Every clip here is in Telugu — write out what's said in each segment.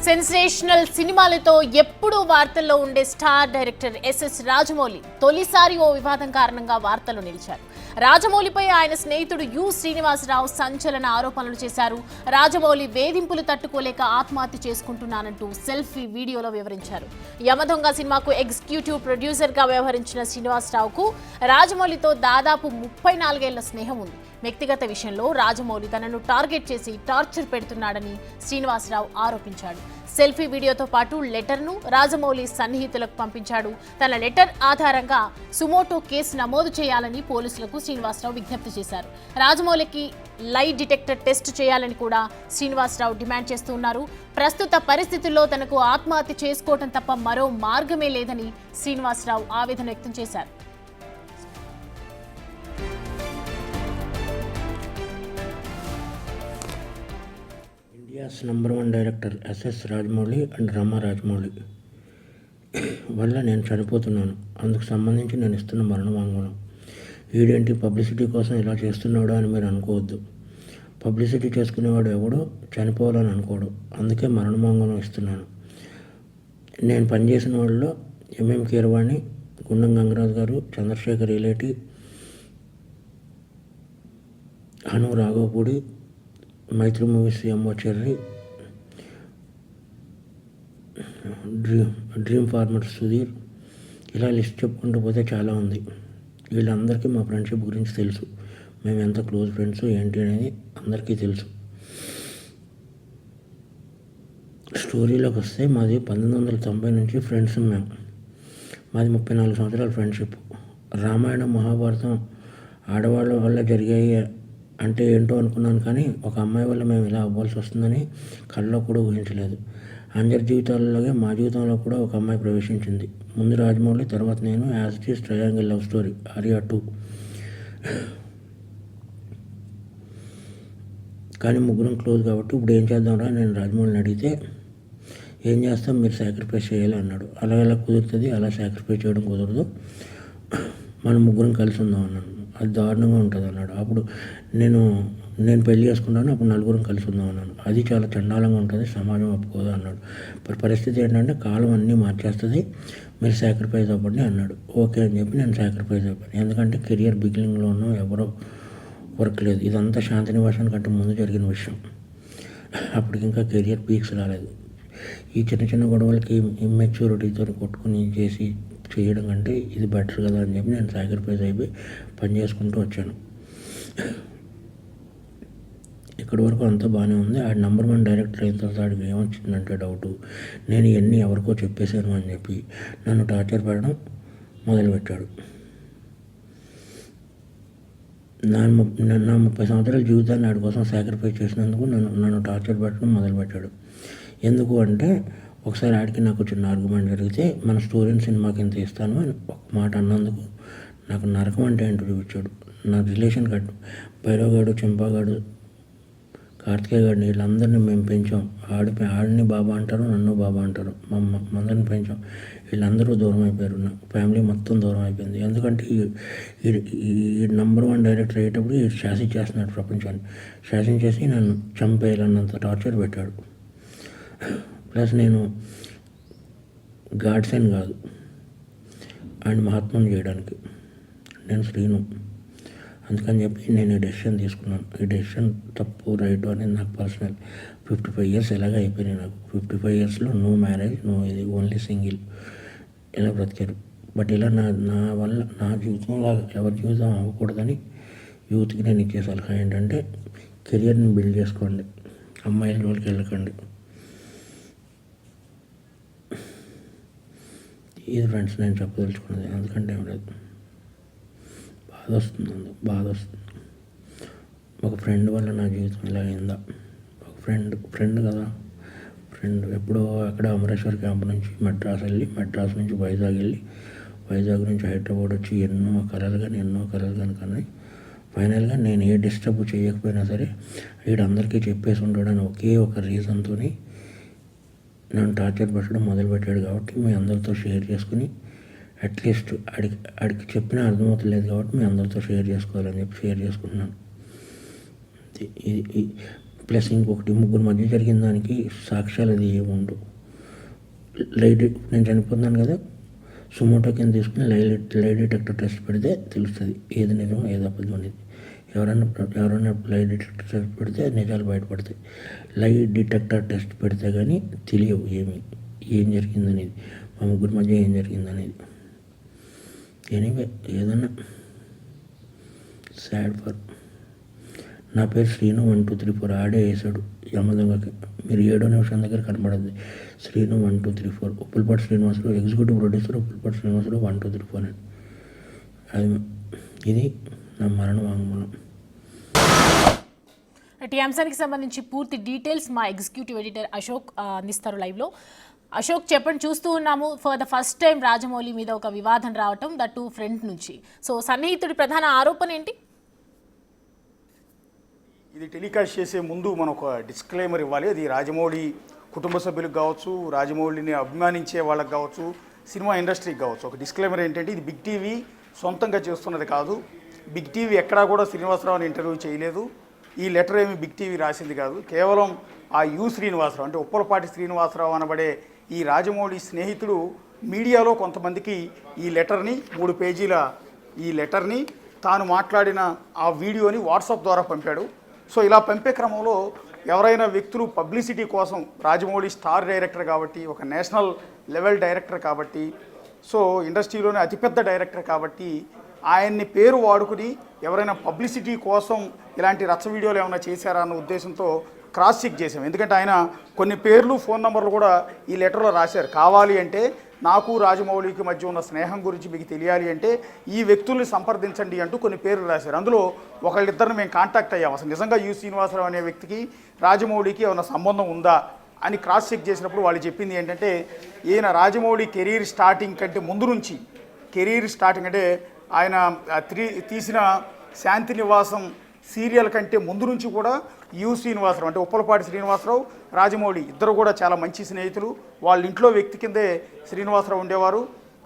సెన్సేషనల్ సినిమాలతో ఎప్పుడూ వార్తల్లో ఉండే స్టార్ డైరెక్టర్ ఎస్ఎస్ రాజమౌళి తొలిసారి ఓ వివాదం కారణంగా వార్తల్లో నిలిచారు. రాజమౌళిపై ఆయన స్నేహితుడు యు శ్రీనివాసరావు సంచలన ఆరోపణలు చేశారు. రాజమౌళి వేధింపులు తట్టుకోలేక ఆత్మహత్య చేసుకుంటున్నానంటూ సెల్ఫీ వీడియోలో వివరించారు. యమదొంగ సినిమాకు ఎగ్జిక్యూటివ్ ప్రొడ్యూసర్గా వ్యవహరించిన శ్రీనివాసరావుకు రాజమౌళితో దాదాపు 34 ఏళ్ల స్నేహం ఉంది. వ్యక్తిగత విషయంలో రాజమౌళి తనను టార్గెట్ చేసి టార్చర్ పెడుతున్నాడని శ్రీనివాసరావు ఆరోపించాడు. సెల్ఫీ వీడియోతో పాటు లెటర్ను రాజమౌళి సన్నిహితులకు పంపించాడు. తన లెటర్ ఆధారంగా సుమోటో కేసు నమోదు చేయాలని పోలీసులకు శ్రీనివాసరావు విజ్ఞప్తి చేశారు. రాజమౌళికి లై డిటెక్టర్ టెస్ట్ చేయాలని కూడా శ్రీనివాసరావు డిమాండ్ చేస్తున్నారు. ప్రస్తుత పరిస్థితుల్లో తనకు ఆత్మహత్య చేసుకోవడం తప్ప మరో మార్గమే లేదని శ్రీనివాసరావు ఆవేదన వ్యక్తం చేశారు. India's #1 director S S Rajamouli and Rama Rajamouli వల్ల నేను చనిపోతున్నాను. అందుకు సంబంధించి నేను ఇస్తున్న మరణ వాంగ్మూలం. వీడేంటి పబ్లిసిటీ కోసం ఇలా చేస్తున్నాడు అని మీరు అనుకోవద్దు. పబ్లిసిటీ చేసుకునేవాడు ఎవడో చనిపోవాలని అనుకోడు. అందుకే మరణ వాంగ్మూలం ఇస్తున్నాను. నేను పనిచేసిన వాళ్ళలో ఎంఎం కీరవాణి, గుండం గంగరాజు గారు, చంద్రశేఖర్ ఇలేటి, హను రాఘవపూడి, మైత్రి మూవీస్ ఎంఓ చెర్రి, డ్రీమ్ ఫార్మర్ సుధీర్, ఇలా లిస్ట్ చెప్పుకుంటూ పోతే చాలా ఉంది. వీళ్ళందరికీ మా ఫ్రెండ్షిప్ గురించి తెలుసు. మేము ఎంత క్లోజ్ ఫ్రెండ్స్ ఏంటి అనేది అందరికీ తెలుసు. స్టోరీలోకి వస్తే మాది 1990 నుంచి ఫ్రెండ్స్. మాది 34 సంవత్సరాల ఫ్రెండ్షిప్. రామాయణం, మహాభారతం ఆడవాళ్ళ వల్ల జరిగాయి అంటే ఏంటో అనుకున్నాను, కానీ ఒక అమ్మాయి వల్ల మేము ఇలా అవ్వాల్సి వస్తుందని కళ్ళలో కూడా ఊహించలేదు. అందరి జీవితాలలోనే మా జీవితంలో కూడా ఒక అమ్మాయి ప్రవేశించింది. ముందు రాజమౌళి, తర్వాత నేను. As it is triangle love story, Arya 2. కానీ ముగ్గురం క్లోజ్ కాబట్టి ఇప్పుడు ఏం చేద్దాంరా నేను రాజమౌళిని అడిగితే, ఏం చేస్తాం, మీరు సాక్రిఫైస్ చేయాలి అన్నాడు. అలా ఎలా కుదురుతుంది, అలా సాక్రిఫైస్ చేయడం కుదరదు, మనం ముగ్గురం కలిసి ఉందాం అన్నాను. అది దారుణంగా ఉంటుంది అన్నాడు. అప్పుడు నేను పెళ్లి చేసుకుంటాను, అప్పుడు నలుగురం కలిసి ఉందాం అన్నాను. అది చాలా చండాలంగా ఉంటుంది, సమాజం ఒప్పుకోదు అన్నాడు. పరిస్థితి ఏంటంటే కాలం అన్నీ మార్చేస్తుంది, మీరు సాక్రిఫైస్ అవ్వండి అన్నాడు. ఓకే అని చెప్పి నేను సాక్రిఫైస్ అయిపోయాను. ఎందుకంటే కెరియర్ బిగినింగ్లో ఉన్నాం, ఎవరో వర్క్ లేదు. ఇదంతా శాంతినివాసం కంటే ముందు జరిగిన విషయం. అప్పటికి ఇంకా కెరియర్ పీక్స్ రాలేదు. ఈ చిన్న చిన్న గొడవలకి ఇమ్మెచ్యూరిటీతో కొట్టుకుని చేయడం కంటే ఇది బెటర్ కదా అని చెప్పి నేను సాక్రిఫైస్ అయిపోయి పని చేసుకుంటూ వచ్చాను. ఇక్కడి వరకు అంతా బాగానే ఉంది. ఆ #1 డైరెక్టర్ అయిన తర్వాత ఆడికి ఏమొచ్చిందంటే డౌటు, నేను ఇవన్నీ ఎవరికో చెప్పేశాను అని చెప్పి నన్ను టార్చర్ పెట్టడం మొదలుపెట్టాడు. నా 30 సంవత్సరాల జీవితాన్ని ఆడి కోసం సాక్రిఫైస్ చేసినందుకు నన్ను టార్చర్ పెట్టడం మొదలుపెట్టాడు. ఎందుకు అంటే, ఒకసారి ఆడికి నాకు చిన్న ఆర్గ్యుమెంట్ జరిగితే మన స్టోరీని సినిమాకి ఎంత ఇస్తాను అని ఒక మాట అన్నందుకు నాకు నరకం అంటే ఏంటో చూపించాడు. నా రిలేషన్ కట్టు భైరవగాడు, చెంపాగాడు, కార్తికేయ గాడిని, వీళ్ళందరినీ మేము పెంచాం. ఆడిని బాబా అంటారు, నన్ను బాబా అంటారు. అందరిని పెంచాం. వీళ్ళందరూ దూరం అయిపోయారు. నా ఫ్యామిలీ మొత్తం దూరం అయిపోయింది. ఎందుకంటే ఈ #1 డైరెక్టర్ అయ్యేటప్పుడు ఈ శాసించేస్తున్నాడు ప్రపంచాన్ని. శాసించేసి నన్ను చంపేయాలన్నంత టార్చర్ పెట్టాడు. ప్లస్ నేను గాడ్సన్ కాదు, అండ్ మహాత్మను చేయడానికి నేను శ్రీను. అందుకని చెప్పి నేను ఈ డెసిషన్ తీసుకున్నాను. ఈ డెసిషన్ తప్పు రైట్ అనేది నాకు పర్సనల్. 55 ఇయర్స్ ఎలాగ అయిపోయినాయి నాకు. 55 ఇయర్స్లో నో మ్యారేజ్, నో ఇది, ఓన్లీ సింగిల్, ఇలా బ్రతికారు. బట్ ఇలా నా వల్ల నా జీవితంలో ఎవరి జీవితం అవ్వకూడదని యూత్కి నేను ఇచ్చే సలహా ఏంటంటే, కెరియర్ని బిల్డ్ చేసుకోండి, అమ్మాయిల జోలికి వెళ్ళకండి. ఇది ఫ్రెండ్స్ నేను చెప్పదలుచుకున్నది. ఎందుకంటే బాధ వస్తుంది. ఒక ఫ్రెండ్ వల్ల నా జీవితం ఇలా అయిందా. ఒక ఫ్రెండ్ కదా, ఫ్రెండ్ ఎప్పుడో అక్కడ అమరేశ్వర్ క్యాంప్ నుంచి మెడ్రాస్ వెళ్ళి, మెడ్రాస్ నుంచి వైజాగ్ వెళ్ళి, వైజాగ్ నుంచి హైదరాబాద్ వచ్చి ఎన్నో కలలు కానీ ఫైనల్గా నేను ఏ డిస్టర్బ్ చేయకపోయినా సరే వీడందరికీ చెప్పేసి ఉంటాడని ఒకే ఒక రీజన్తో నన్ను టార్చర్ పెట్టడం మొదలుపెట్టాడు. కాబట్టి మీ అందరితో షేర్ చేసుకుని, అట్లీస్ట్ ఆడికి చెప్పినా అర్థమవుతలేదు కాబట్టి మీ అందరితో షేర్ చేసుకోవాలని చెప్పి షేర్ చేసుకుంటున్నాను. ప్లస్ ఇంకొకటి ముగ్గురు మధ్య జరిగిన దానికి సాక్ష్యాలు అది ఏముండవు. నేను చనిపోతున్నాను కదా, సుమోటో కింద తీసుకుని లై డిటెక్టర్ టెస్ట్ పెడితే తెలుస్తుంది ఏది నిజం ఏది అబద్ధం అనేది. ఎవరైనా లై డిటెక్టర్ టెస్ట్ పెడితే నిజాలు బయటపడతాయి. లై డిటెక్టర్ టెస్ట్ పెడితే కానీ తెలియవు ఏం జరిగిందనేది, మా ముగ్గురు మధ్య ఏం జరిగిందనేది. ఎనీవే ఏదన్నా సాడ్ ఫర్. నా పేరు శ్రీను 1 2 3 4 ఆడే వేసాడు యమదొంగకి. మీరు 7వ నిమిషం దగ్గర కనబడద్ది శ్రీను 1 2 3 4. ఉప్పులపాటి శ్రీనివాసరావు ఎగ్జిక్యూటివ్ ప్రొడ్యూసర్, ఉప్పులపాటి శ్రీనివాసరావు 1 2 3 4 అని. అది ఇది నా మరణ వాంగ్మూలం. ఈ అంశానికి సంబంధించి పూర్తి డీటెయిల్స్ మా ఎగ్జిక్యూటివ్ ఎడిటర్ అశోక్ అందిస్తారు లైవ్లో. అశోక్ చెప్పండి, చూస్తూ ఉన్నాము for the first time Rajamouli మీద ఒక వివాదం రావటం, దట్ టు ఫ్రంట్ నుంచి. సో సన్నిహితుడి ప్రధాన ఆరోపణ ఏంటి? ఇది టెలికాస్ట్ చేసే ముందు మనం ఒక డిస్క్లైమర్ ఇవ్వాలి. అది రాజమౌళి కుటుంబ సభ్యులకు కావచ్చు, రాజమౌళిని అభిమానించే వాళ్ళకి కావచ్చు, సినిమా ఇండస్ట్రీకి కావచ్చు. ఒక డిస్క్లైమర్ ఏంటంటే ఇది బిగ్ టీవీ సొంతంగా చేస్తున్నది కాదు. బిగ్ టీవీ ఎక్కడా కూడా శ్రీనివాసరావుని ఇంటర్వ్యూ చేయలేదు. ఈ లెటర్ ఏమి బిగ్ టీవీ రాసింది కాదు. కేవలం ఆ శ్రీనివాసరావు అంటే ఉప్పలపాటి శ్రీనివాసరావు అనబడే ఈ రాజమౌళి స్నేహితుడు మీడియాలో కొంతమందికి ఈ లెటర్ని 3 పేజీల ఈ లెటర్ని తాను మాట్లాడిన ఆ వీడియోని వాట్సాప్ ద్వారా పంపాడు. సో ఇలా పంపే క్రమంలో ఎవరైనా వ్యక్తులు పబ్లిసిటీ కోసం, రాజమౌళి స్టార్ డైరెక్టర్ కాబట్టి, ఒక నేషనల్ లెవెల్ డైరెక్టర్ కాబట్టి, సో ఇండస్ట్రీలోనే అతిపెద్ద డైరెక్టర్ కాబట్టి ఆయన్ని పేరు వాడుకుని ఎవరైనా పబ్లిసిటీ కోసం ఇలాంటి రచ్చ వీడియోలు ఏమైనా చేశారా అన్న ఉద్దేశంతో క్రాస్ చెక్ చేసాం. ఎందుకంటే ఆయన కొన్ని పేర్లు, ఫోన్ నెంబర్లు కూడా ఈ లెటర్లో రాశారు. కావాలి అంటే నాకు రాజమౌళికి మధ్య ఉన్న స్నేహం గురించి మీకు తెలియాలి అంటే ఈ వ్యక్తుల్ని సంప్రదించండి అంటూ కొన్ని పేర్లు రాశారు. అందులో ఒకళ్ళిద్దరిని మేము కాంటాక్ట్ అయ్యాం. అసలు నిజంగా శ్రీనివాసరావు అనే వ్యక్తికి రాజమౌళికి ఏమైనా సంబంధం ఉందా అని క్రాస్ చెక్ చేసినప్పుడు వాళ్ళు చెప్పింది ఏంటంటే, ఈయన రాజమౌళి కెరీర్ స్టార్టింగ్ కంటే ముందు నుంచి, కెరీర్ స్టార్టింగ్ అంటే ఆయన తీసిన శాంతి నివాసం సీరియల్ కంటే ముందు నుంచి కూడా శ్రీనివాసరావు అంటే ఉప్పలపాటి శ్రీనివాసరావు, రాజమౌళి ఇద్దరు కూడా చాలా మంచి స్నేహితులు. వాళ్ళ ఇంట్లో వ్యక్తి కిందే శ్రీనివాసరావు ఉండేవారు.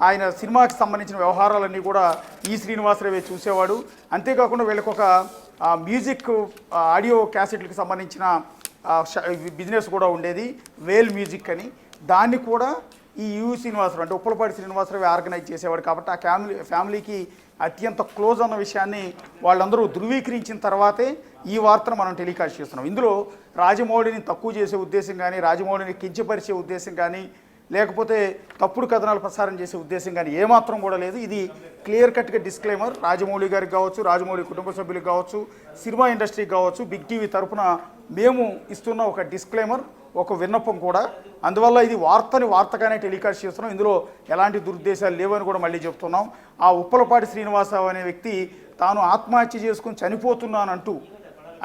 ఆయన సినిమాకి సంబంధించిన వ్యవహారాలన్నీ కూడా శ్రీనివాసరావే చూసేవాడు. అంతేకాకుండా వీళ్ళకి ఒక మ్యూజిక్ ఆడియో క్యాసెట్లకు సంబంధించిన బిజినెస్ కూడా ఉండేది, వేల్ మ్యూజిక్ అని. దాన్ని కూడా శ్రీనివాసరావు అంటే ఉప్పలపాటి శ్రీనివాసరావు ఆర్గనైజ్ చేసేవాడు. కాబట్టి ఆ ఫ్యామిలీకి అత్యంత క్లోజ్ అన్న విషయాన్ని వాళ్ళందరూ ధృవీకరించిన తర్వాతే ఈ వార్తను మనం టెలికాస్ట్ చేస్తున్నాం. ఇందులో రాజమౌళిని తక్కువ చేసే ఉద్దేశం కానీ, రాజమౌళిని కించపరిచే ఉద్దేశం కానీ, లేకపోతే తప్పుడు కథనాలు ప్రసారం చేసే ఉద్దేశం కానీ ఏమాత్రం కూడా లేదు. ఇది క్లియర్ కట్గా డిస్క్లైమర్. రాజమౌళి గారికి కావచ్చు, రాజమౌళి కుటుంబ సభ్యులకు కావచ్చు, సినిమా ఇండస్ట్రీకి కావచ్చు, బిగ్ టీవీ తరఫున మేము ఇస్తున్న ఒక డిస్క్లైమర్, ఒక విన్నపం కూడా. అందువల్ల ఇది వార్తగానే టెలికాస్ట్ చేస్తున్నాం. ఇందులో ఎలాంటి దురుద్దేశాలు లేవని కూడా మళ్ళీ చెప్తున్నాం. ఆ ఉప్పలపాటి శ్రీనివాసరావు అనే వ్యక్తి తాను ఆత్మహత్య చేసుకుని చనిపోతున్నానంటూ,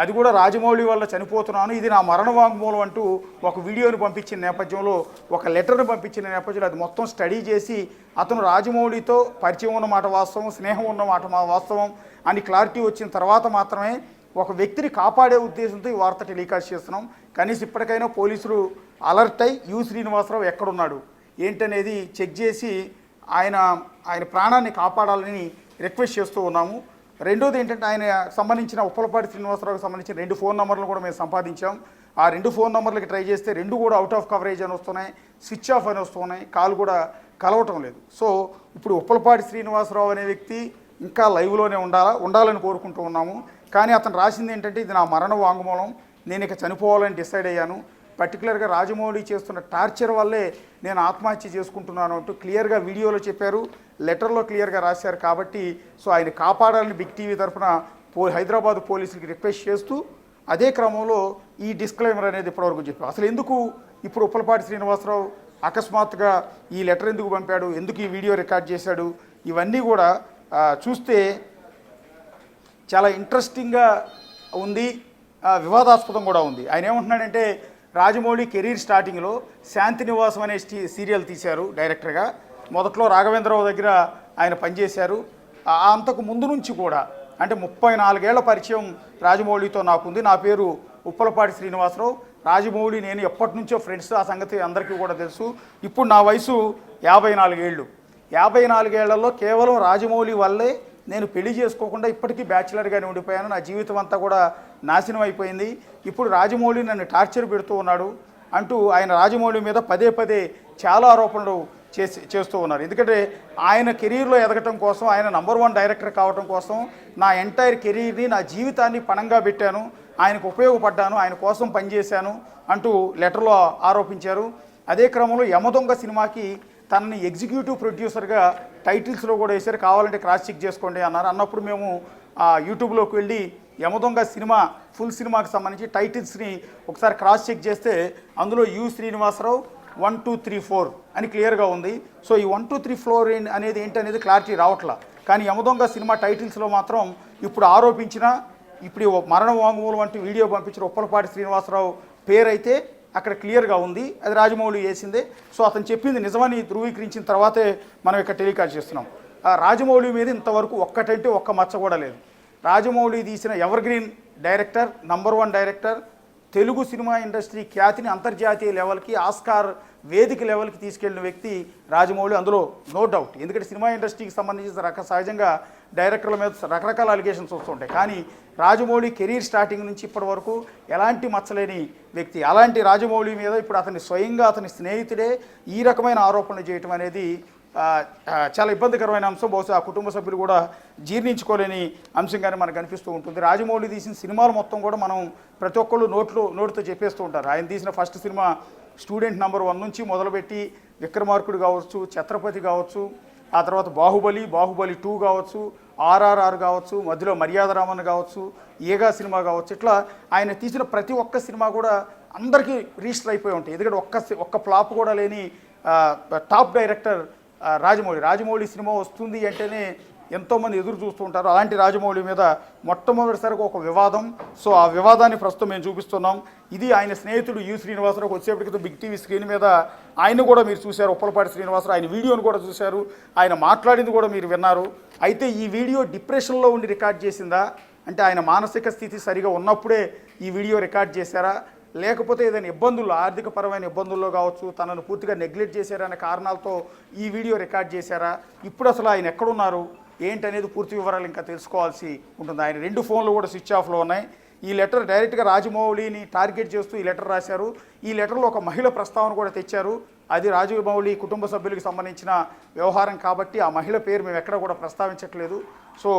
అది కూడా రాజమౌళి వల్ల చనిపోతున్నాను, ఇది నా మరణ వాంగ్మూలం అంటూ ఒక వీడియోని పంపించిన నేపథ్యంలో, ఒక లెటర్ని పంపించిన నేపథ్యంలో అది మొత్తం స్టడీ చేసి అతను రాజమౌళితో పరిచయం ఉన్నమాట వాస్తవం, స్నేహం ఉన్నమాట వాస్తవం అని క్లారిటీ వచ్చిన తర్వాత మాత్రమే ఒక వ్యక్తిని కాపాడే ఉద్దేశంతో ఈ వార్త టెలికాస్ట్ చేస్తున్నాం. కనీసం ఇప్పటికైనా పోలీసులు అలర్ట్ అయి శ్రీనివాసరావు ఎక్కడున్నాడు ఏంటనేది చెక్ చేసి ఆయన ప్రాణాన్ని కాపాడాలని రిక్వెస్ట్ చేస్తూ ఉన్నాము. రెండోది ఏంటంటే ఆయన సంబంధించిన ఉప్పలపాటి శ్రీనివాసరావుకి సంబంధించిన 2 ఫోన్ నెంబర్లు కూడా మేము సంపాదించాం. ఆ 2 ఫోన్ నెంబర్లకి ట్రై చేస్తే 2 కూడా అవుట్ ఆఫ్ కవరేజ్ అని వస్తున్నాయి, స్విచ్ ఆఫ్ అని వస్తున్నాయి, కాల్ కూడా కలవటం లేదు. సో ఇప్పుడు ఉప్పలపాటి శ్రీనివాసరావు అనే వ్యక్తి ఇంకా లైవ్లోనే ఉండాలని కోరుకుంటూ ఉన్నాము. కానీ అతను రాసింది ఏంటంటే, ఇది నా మరణ వాంగ్మూలం, నేను ఇక చనిపోవాలని డిసైడ్ అయ్యాను, పర్టికులర్గా రాజమౌళి చేస్తున్న టార్చర్ వల్లే నేను ఆత్మహత్య చేసుకుంటున్నాను అంటూ క్లియర్గా వీడియోలో చెప్పారు, లెటర్లో క్లియర్గా రాశారు. కాబట్టి సో ఆయన కాపాడాలని బిగ్ టీవీ తరఫున హైదరాబాద్ పోలీసులకి రిక్వెస్ట్ చేస్తూ అదే క్రమంలో ఈ డిస్క్లైమర్ అనేది ఇప్పటివరకు చెప్పారు. అసలు ఎందుకు ఇప్పుడు ఉప్పలపాటి శ్రీనివాసరావు అకస్మాత్తుగా ఈ లెటర్ ఎందుకు పంపాడు, ఎందుకు ఈ వీడియో రికార్డ్ చేశాడు, ఇవన్నీ కూడా చూస్తే చాలా ఇంట్రెస్టింగ్గా ఉంది, వివాదాస్పదం కూడా ఉంది. ఆయన ఏమంటున్నాడంటే, రాజమౌళి కెరీర్ స్టార్టింగ్లో శాంతి నివాసం అనే సీరియల్ తీశారు డైరెక్టర్గా. మొదట్లో రాఘవేంద్రరావు దగ్గర ఆయన పనిచేశారు. అంతకు ముందు నుంచి కూడా అంటే 34 ఏళ్ల పరిచయం రాజమౌళితో నాకుంది. నా పేరు ఉప్పలపాటి శ్రీనివాసరావు, రాజమౌళి నేను ఎప్పటి నుంచో ఫ్రెండ్స్, ఆ సంగతి అందరికీ కూడా తెలుసు. ఇప్పుడు నా వయసు 54 ఏళ్ళు. 54 ఏళ్లలో కేవలం రాజమౌళి వల్లే నేను పెళ్లి చేసుకోకుండా ఇప్పటికీ బ్యాచిలర్గానే ఉండిపోయాను, నా జీవితం అంతా కూడా నాశనం అయిపోయింది, ఇప్పుడు రాజమౌళి నన్ను టార్చర్ పెడుతూ ఉన్నాడు అంటూ ఆయన రాజమౌళి మీద పదే పదే చాలా ఆరోపణలు చేస్తూ ఉన్నారు. ఎందుకంటే ఆయన కెరీర్లో ఎదగటం కోసం, ఆయన #1 డైరెక్టర్ కావడం కోసం నా ఎంటైర్ కెరీర్ని, నా జీవితాన్ని పణంగా పెట్టాను, ఆయనకు ఉపయోగపడ్డాను, ఆయన కోసం పనిచేశాను అంటూ లెటర్లో ఆరోపించారు. అదే క్రమంలో యమదొంగ సినిమాకి తనని ఎగ్జిక్యూటివ్ ప్రొడ్యూసర్గా టైటిల్స్లో కూడా వేశారు, కావాలంటే క్రాస్ చెక్ చేసుకోండి అన్నారు. అన్నప్పుడు మేము యూట్యూబ్లోకి వెళ్ళి యమదొంగ సినిమా ఫుల్ సినిమాకి సంబంధించి టైటిల్స్ని ఒకసారి క్రాస్ చెక్ చేస్తే అందులో యు శ్రీనివాసరావు 1, 2, 3, 4 అని క్లియర్గా ఉంది. సో ఈ 1, 2, 3, 4 అనేది ఏంటి అనేది క్లారిటీ రావట్లా. కానీ యమదొంగ సినిమా టైటిల్స్లో మాత్రం ఇప్పుడు ఆరోపించిన, ఇప్పుడు మరణ వాంగ్మూలం వంటి వీడియో పంపించిన ఉప్పలపాటి శ్రీనివాసరావు పేరైతే అక్కడ క్లియర్గా ఉంది, అది రాజమౌళి వేసిందే. సో అతను చెప్పింది నిజమని ధృవీకరించిన తర్వాతే మనం ఇక్కడ టెలికాస్ట్ చేస్తున్నాం. రాజమౌళి మీద ఇంతవరకు ఒక్కటంటే ఒక్క మచ్చ కూడా లేదు. రాజమౌళి తీసిన evergreen director, #1 director, Telugu cinema industry ఖ్యాతిని అంతర్జాతీయ లెవెల్కి, ఆస్కార్ వేదిక లెవెల్కి తీసుకెళ్లిన వ్యక్తి రాజమౌళి, అందులో నో డౌట్. ఎందుకంటే సినిమా ఇండస్ట్రీకి సంబంధించి సహజంగా డైరెక్టర్ల మీద రకరకాల అలిగేషన్స్ వస్తుంటాయి, కానీ రాజమౌళి కెరీర్ స్టార్టింగ్ నుంచి ఇప్పటి వరకు ఎలాంటి మచ్చలేని వ్యక్తి. అలాంటి రాజమౌళి మీద ఇప్పుడు అతని స్వయంగా అతని స్నేహితుడే ఈ రకమైన ఆరోపణలు చేయటం అనేది చాలా ఇబ్బందికరమైన అంశం. బహుశా ఆ కుటుంబ సభ్యులు కూడా జీర్ణించుకోలేని అంశంగానే మనకు అనిపిస్తూ ఉంటుంది. రాజమౌళి తీసిన సినిమాలు మొత్తం కూడా మనం ప్రతి ఒక్కళ్ళు నోటితో చెప్పేస్తూ ఉంటారు. ఆయన తీసిన ఫస్ట్ సినిమా స్టూడెంట్ #1 నుంచి మొదలుపెట్టి విక్రమార్కుడు కావచ్చు, ఛత్రపతి కావచ్చు, ఆ తర్వాత బాహుబలి 2 కావచ్చు, RRR కావచ్చు, మధ్యలో మర్యాదరామన్ కావచ్చు, ఏగా సినిమా కావచ్చు, ఇట్లా ఆయన తీసిన ప్రతి ఒక్క సినిమా కూడా అందరికీ రిజిస్టర్ అయిపోయి ఉంటాయి. ఎందుకంటే ఒక్క ఫ్లాప్ కూడా లేని టాప్ డైరెక్టర్ రాజమౌళి సినిమా వస్తుంది అంటేనే ఎంతోమంది ఎదురు చూస్తూ ఉంటారు. అలాంటి రాజమౌళి మీద మొట్టమొదటిసారిగా ఒక వివాదం. సో ఆ వివాదాన్ని ప్రస్తుతం మేము చూపిస్తున్నాం. ఇది ఆయన స్నేహితుడు యు శ్రీనివాసరావు వచ్చేప్పటికీ బిగ్ టీవీ స్క్రీన్ మీద ఆయన కూడా మీరు చూశారు, ఉప్పలపాటి శ్రీనివాసరావు, ఆయన వీడియోను కూడా చూశారు, ఆయన మాట్లాడింది కూడా మీరు విన్నారు. అయితే ఈ వీడియో డిప్రెషన్లో ఉండి రికార్డ్ చేసిందా, అంటే ఆయన మానసిక స్థితి సరిగా ఉన్నప్పుడే ఈ వీడియో రికార్డ్ చేశారా, లేకపోతే ఏదైనా ఇబ్బందుల్లో, ఆర్థికపరమైన ఇబ్బందుల్లో కావచ్చు, తనను పూర్తిగా నెగ్లెక్ట్ చేశారనే కారణాలతో ఈ వీడియో రికార్డ్ చేశారా, ఇప్పుడు అసలు ఆయన ఎక్కడున్నారు ఏంటనేది పూర్తి వివరాలు ఇంకా తెలుసుకోవాల్సి ఉంటుంది. ఆయన 2 ఫోన్లు కూడా స్విచ్ ఆఫ్లో ఉన్నాయి. ఈ లెటర్ డైరెక్ట్గా రాజమౌళిని టార్గెట్ చేస్తూ ఈ లెటర్ రాశారు. ఈ లెటర్లో ఒక మహిళ ప్రస్తావన కూడా తెచ్చారు. అది రాజమౌళి కుటుంబ సభ్యులకు సంబంధించిన వ్యవహారం కాబట్టి ఆ మహిళ పేరు మేము ఎక్కడ కూడా ప్రస్తావించట్లేదు. సో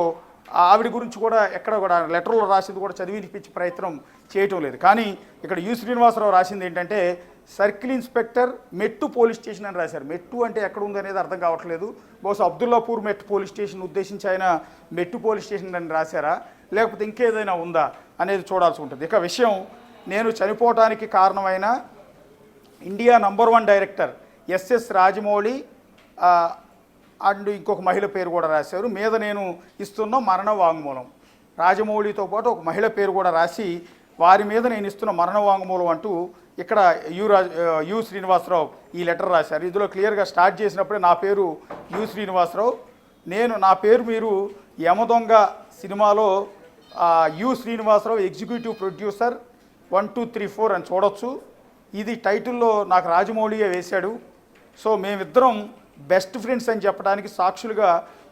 ఆవిడ గురించి కూడా ఎక్కడ కూడా లెటర్లో రాసింది కూడా చదివినిపించే ప్రయత్నం చేయటం లేదు. కానీ ఇక్కడ యు శ్రీనివాసరావు రాసింది ఏంటంటే సర్కిల్ ఇన్స్పెక్టర్ మెట్టు పోలీస్ స్టేషన్ అని రాశారు. మెట్టు అంటే ఎక్కడ ఉంది అనేది అర్థం కావట్లేదు. బహుశా అబ్దుల్లాపూర్ మెట్టు పోలీస్ స్టేషన్ ఉద్దేశించి ఆయన మెట్టు పోలీస్ స్టేషన్ అని రాశారా, లేకపోతే ఇంకేదైనా ఉందా అనేది చూడాల్సి ఉంటుంది. ఇక విషయం, నేను చనిపోవటానికి కారణమైన India #1 director SS Rajamouli and ఇంకొక మహిళ పేరు కూడా రాశారు. మీద నేను ఇస్తున్న మరణ వాంగ్మూలం, రాజమౌళితో పాటు ఒక మహిళ పేరు కూడా రాసి వారి మీద నేను ఇస్తున్న మరణ వాంగ్మూలం అంటూ ఇక్కడ యు శ్రీనివాసరావు ఈ లెటర్ రాశారు. ఇందులో క్లియర్గా స్టార్ట్ చేసినప్పుడే నా పేరు యు శ్రీనివాసరావు, నా పేరు మీరు యమదొంగ సినిమాలో యు శ్రీనివాసరావు ఎగ్జిక్యూటివ్ ప్రొడ్యూసర్ 1, 2, 3, 4 అని చూడొచ్చు. ఇది టైటిల్లో నాకు రాజమౌళియే వేశాడు. సో మేమిద్దరం బెస్ట్ ఫ్రెండ్స్ అని చెప్పడానికి సాక్షులుగా